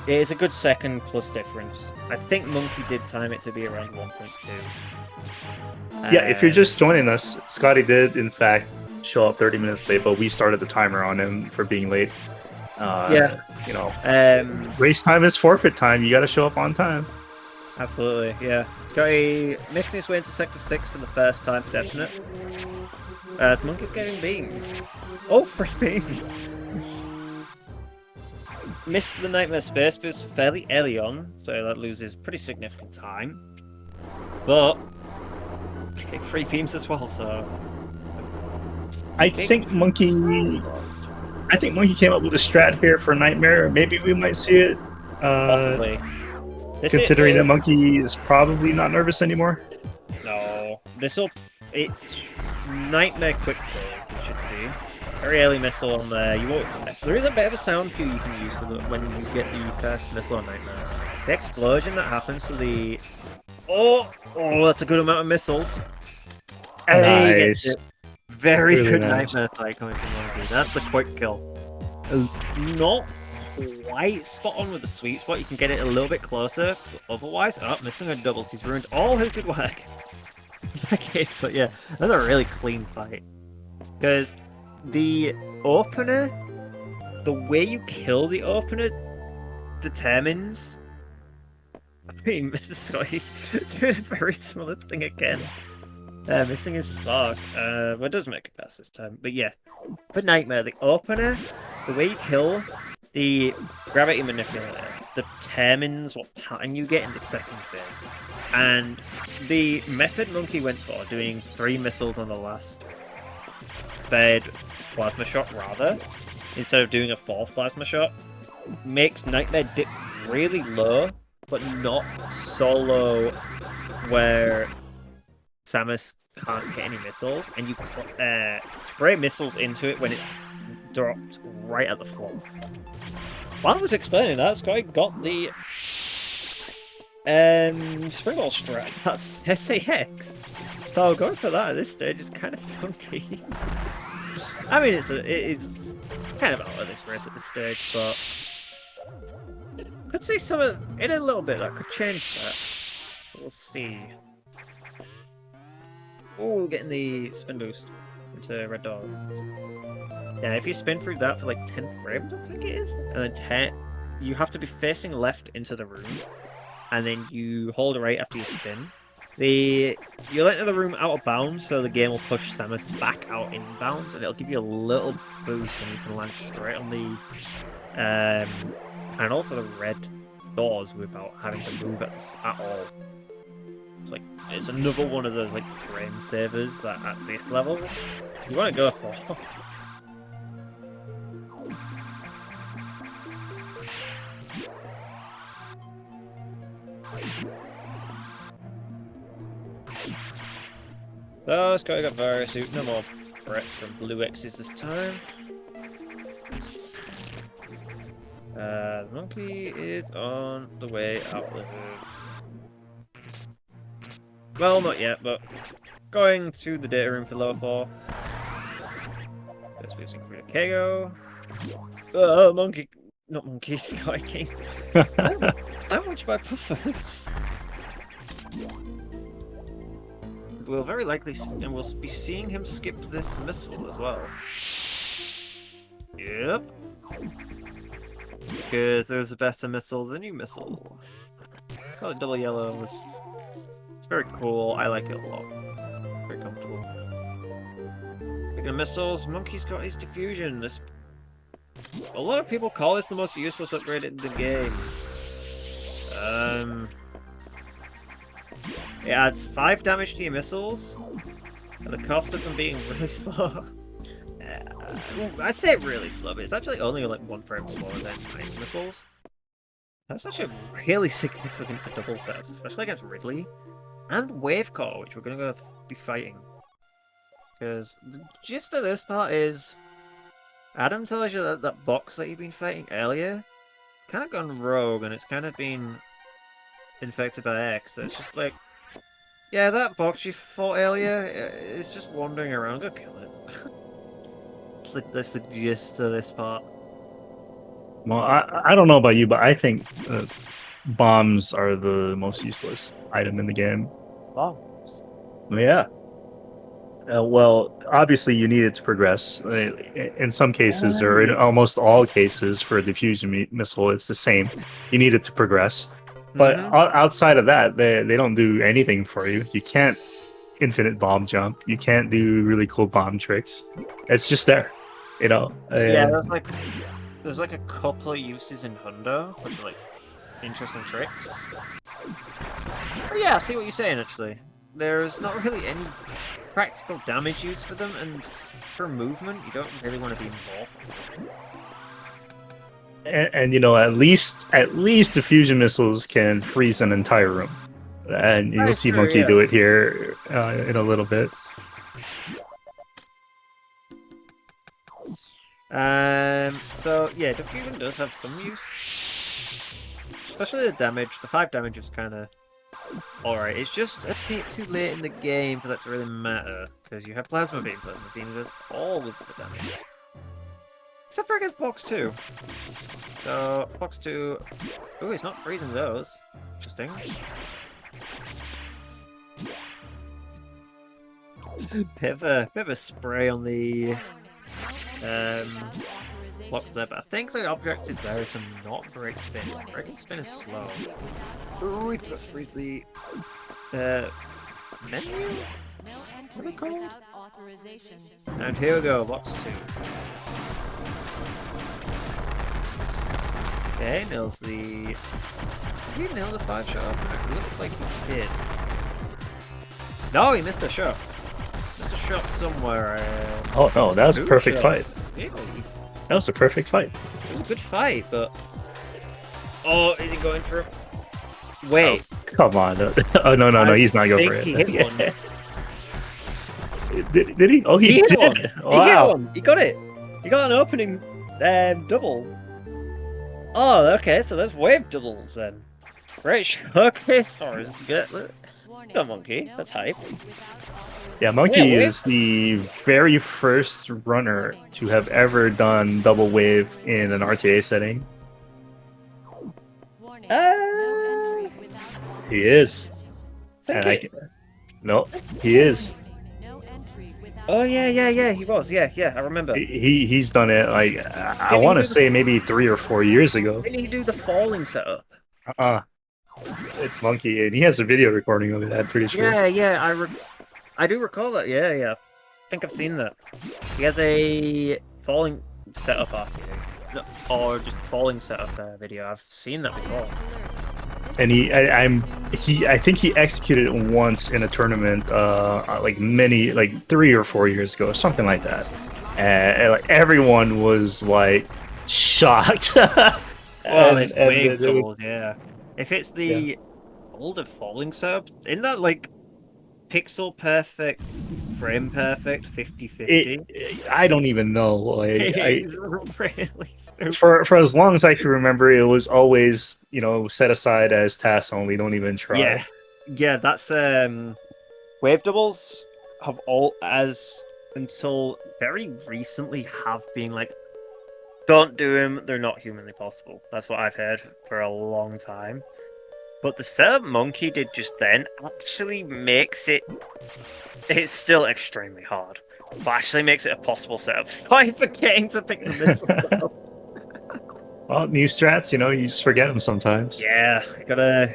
is a good second plus difference. I think Monkey did time it to be around 1.2. Yeah, if you're just joining us, Scotty did in fact show up 30 minutes late, but we started the timer on him for being late. Yeah, you know, race time is forfeit time. You got to show up on time. Absolutely, yeah. Scotty making his way into Sector 6 for the first time for definite. As Monkey's getting beamed. Oh, 3 beams! Missed the Nightmare Space Boost fairly early on, so that loses pretty significant time. But, okay, 3 beams as well, so... I think Monkey came up with a strat here for Nightmare. Maybe we might see it. Possibly. Considering that Monkey is probably not nervous anymore. No. It's Nightmare quick kill, you should see. Very early missile on there. There is a bit of a sound cue you can use for when you get the first missile on Nightmare. The explosion that happens to the... Oh, that's a good amount of missiles. Nice. Very really good nice. Nightmare fight coming from Monkey. That's the quick kill. Not quite spot on with the sweet spot. You can get it a little bit closer. But otherwise, oh, missing a double. He's ruined all his good work. But yeah, that's a really clean fight. Because the opener, the way you kill the opener determines. I mean, Mr. Scotty doing a very similar thing again. Missing his spark. But it does make it past this time. But yeah, for Nightmare, the opener, the way you kill the gravity manipulator determines what pattern you get in the second phase. And the method Monkey went for, doing 3 missiles on the last third plasma shot rather, instead of doing a 4th plasma shot, makes Nightmare dip really low, but not so low where Samus can't get any missiles, and you spray missiles into it when it's dropped right at the floor. While I was explaining that, Scotty got the Springball Strike. That's SAS. So going for that at this stage is kind of funky. I mean, it's kind of out of this race at this stage, but could see some in a little bit that could change that. We'll see. Oh, getting the spin boost into Red Dog. Yeah, if you spin through that for like 10 frames, I think it is, and then 10, you have to be facing left into the room, and then you hold right after you spin. You'll enter the room out of bounds, so the game will push Samus back out inbounds, and it'll give you a little boost, and you can land straight on the panel for the red doors without having to move at all. It's another one of those like frame savers that at this level you want to go for. So Scotty got Virus Suit, no more threats from blue X's this time. The monkey is on the way out the hood. Well, not yet, but going to the data room for level 4. Just using through the Kago. Monkey, not monkey, Sky King. How much by Puffers? We'll very likely, and we'll be seeing him skip this missile as well. Yep. Because there's a better missile than new missile. Oh, double yellow was. Very cool. I like it a lot. Very comfortable. Speaking of missiles, Monkey's got his diffusion. A lot of people call this the most useless upgrade in the game. It adds 5 damage to your missiles at the cost of them being really slow. I say really slow, but it's actually only like 1 frame slower than ice missiles. That's actually really significant for double sets, especially against Ridley. And Wavecore, which we're going to go be fighting. Because the gist of this part is, Adam tells you that that box that you've been fighting earlier kind of gone rogue, and it's kind of been infected by X. So it's just like, yeah, that box you fought earlier is just wandering around. Go kill it. That's the gist of this part. Well, I don't know about you, but I think bombs are the most useless item in the game. Bombs? Yeah. Well, obviously you need it to progress. In some cases, or in almost all cases for the fusion missile, it's the same. You need it to progress. But outside of that, they don't do anything for you. You can't infinite bomb jump. You can't do really cool bomb tricks. It's just there, you know. Yeah, there's like a couple of uses in Hundo, which are like interesting tricks. But yeah, I see what you're saying actually. There's not really any practical damage use for them, and for movement, you don't really want to be involved. And you know, at least the fusion missiles can freeze an entire room, and you'll see Monkey do it here in a little bit. So yeah, diffusion does have some use, especially the damage. The 5 damage is kind of alright. It's just a bit too late in the game for that to really matter, because you have Plasma Beam. Plasma Beam does all of the damage. Except for against box 2. So, box 2... Ooh, he's not freezing those. Interesting. Bit of a spray on the blocks there, but I think the objective there is to not break spin. Breaking spin is slow. Ooh, he forgot to freeze the menu? What are they called? And here we go, box 2. Okay, nails the... Did he nail the 5 shot? It looked like he did. No, he missed a shot. Missed a shot somewhere. Oh no, that was a perfect fight. Really? That was a perfect fight. It was a good fight, but... Oh, is he going for it? Wait. Oh, come on. Oh, no, he's not going for it. He hit one. Did he? Oh, he did. One. Wow. He hit one. He got it. He got an opening double. Oh, okay, so there's wave doubles then. Great showcase for us. Good on Monkey. That's hype. Yeah, Monkey is the very first runner to have ever done double wave in an RTA setting. He is. No, he is. Oh yeah, he was. Yeah, I remember. He's done it like I want to say maybe 3 or 4 years ago. Didn't he do the falling setup? It's Monkey, and he has a video recording of it. I'm pretty sure. Yeah, I do recall that. Yeah. I think I've seen that. He has a falling setup RTA, or just falling setup video. I've seen that before. And I think he executed it once in a tournament, like 3 or 4 years ago, or something like that. And like everyone was like shocked. Well, it's wave doubles, yeah. If it's the older falling setup, isn't that like pixel perfect, frame perfect, 50/50? I don't even know. Like, It's really stupid. For as long as I can remember, it was always, set aside as tasks only. Don't even try. Yeah. That's wave doubles have until very recently have been like, don't do them. They're not humanly possible. That's what I've heard for a long time. But the setup Monkey did just then actually makes it... It's still extremely hard, but actually makes it a possible setup. So I'm forgetting to pick the missile up. Well, new strats, you just forget them sometimes. Yeah, gotta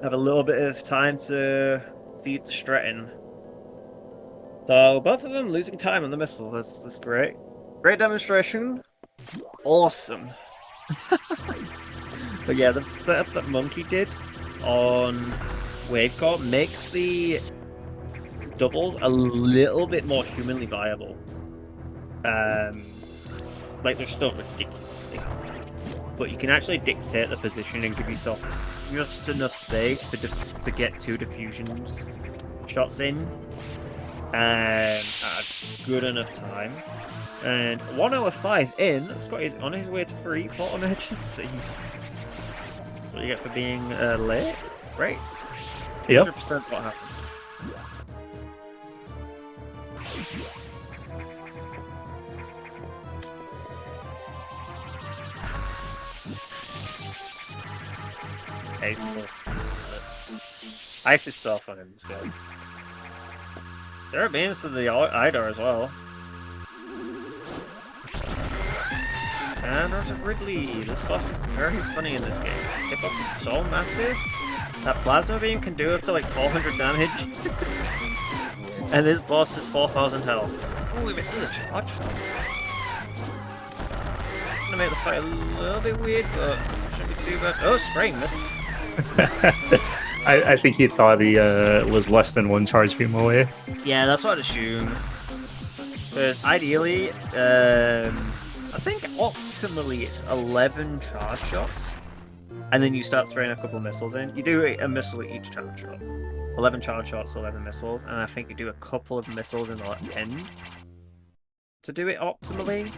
have a little bit of time to feed the stratting. So both of them losing time on the missile. That's great. Great demonstration. Awesome. But yeah, the setup that Monkey did on Wavecore makes the doubles a little bit more humanly viable. Like they're still ridiculously hard, but you can actually dictate the position and give yourself just enough space to get 2 diffusions shots in, and at a good enough time. And 1 hour 5 in, Scott is on his way to free for emergency. That's what you get for being late. Great. Yep. 100% what happened. Tasteful. Ice is so fun in this game. There are beams to the IDAR as well. And onto Ridley. This boss is very funny in this game. This hitbox is so massive. That plasma beam can do up to like 400 damage. And this boss is 4,000 health. Oh, we missed the charge. Gonna make the fight a little bit weird, but shouldn't be too bad. Oh, spraying miss. I think he thought he was less than 1 charge beam away. Yeah, that's what I'd assume. But ideally, I think optimally it's 11 charge shots, and then you start spraying a couple of missiles in. You do a missile at each charge shot. 11 charge shots, 11 missiles, and I think you do a couple of missiles in the end to do it optimally.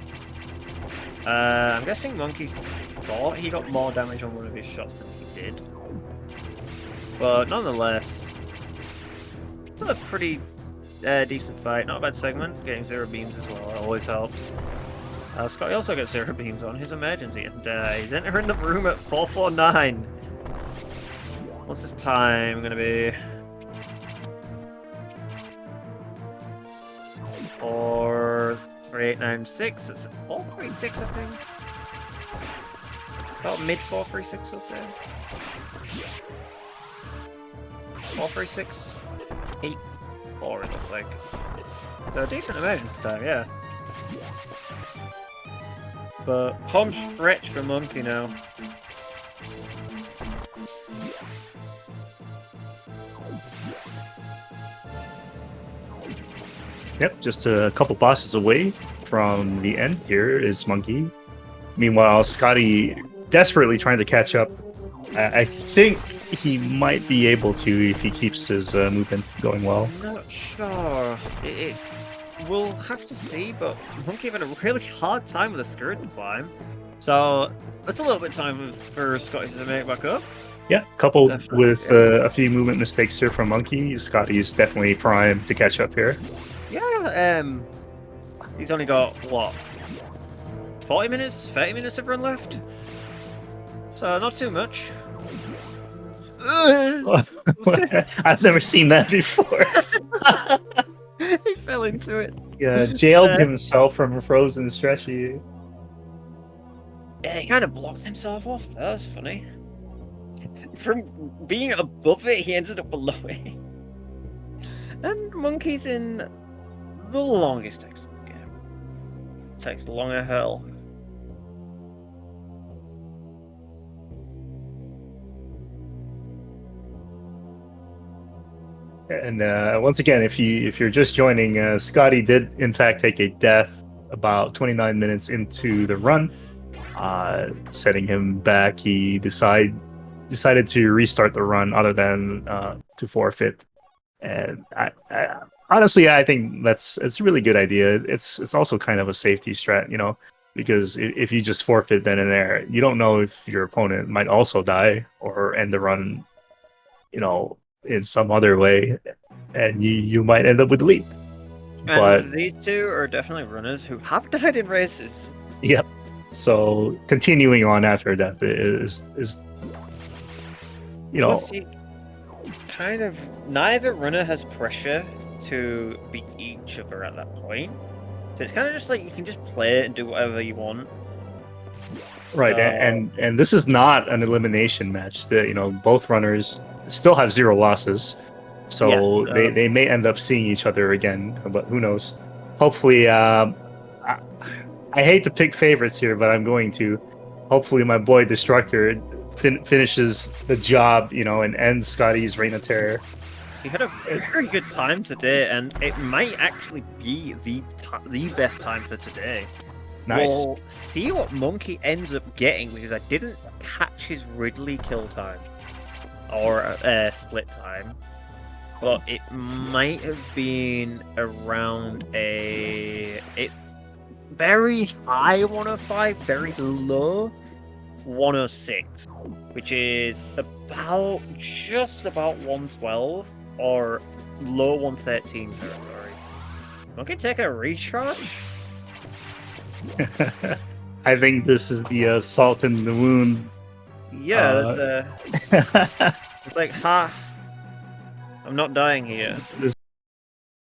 I'm guessing Monkey thought he got more damage on one of his shots than he did. But nonetheless, a pretty decent fight. Not a bad segment. Getting 0 beams as well, that always helps. Scotty also got zero beams on his emergency, and he's entering the room at 449. What's his time gonna be? 43896. That's 436, I think. About mid 436, I'll say. 436, 84, it looks like. So a decent emergency time, yeah. But home stretch for Monkey now. Yep, just a couple bosses away from the end here is Monkey. Meanwhile, Scotty desperately trying to catch up. I think he might be able to if he keeps his movement going well. I'm not sure. We'll have to see, but Monkey had a really hard time with the skirting climb. So that's a little bit of time for Scotty to make back up. Yeah, coupled Definitely, with a few movement mistakes here from Monkey, Scotty is definitely primed to catch up here. Yeah, he's only got, what, 40 minutes, 30 minutes of run left? So, not too much. I've never seen that before. He fell into it. Yeah, jailed himself from a frozen stretchy. Yeah, he kind of blocked himself off. That was funny. From being above it, he ended up below it. And Monkey's in the longest text game. Takes longer hell. And once again, if you're just joining, Scotty did in fact take a death about 29 minutes into the run, setting him back. He decided to restart the run other than to forfeit. And I honestly, I think it's a really good idea. It's also kind of a safety strat, you know, because if you just forfeit then and there, you don't know if your opponent might also die or end the run, you know, in some other way, and you might end up with the lead. And But these two are definitely runners who have died in races. yep. So continuing on after death is you know. Plus, kind of neither runner has pressure to beat each other at that point. So it's kind of just like you can just play it and do whatever you want. Right, So- and this is not an elimination match. You know, both runners still have 0 losses, so Yeah, they may end up seeing each other again, but who knows? Hopefully, I hate to pick favorites here, but I'm going to. Hopefully, my boy Destructor finishes the job, you know, and ends Scotty's Reign of Terror. He had a very good time today, and it might actually be the best time for today. Nice. We'll see what Monkey ends up getting, because I didn't catch his Ridley kill time or split time, but it might have been around a very high 105, very low 106, which is just about 112 or low 113 territory. Monkey take a recharge? I think this is the salt in the wound. Yeah, it's like, ha, I'm not dying here. This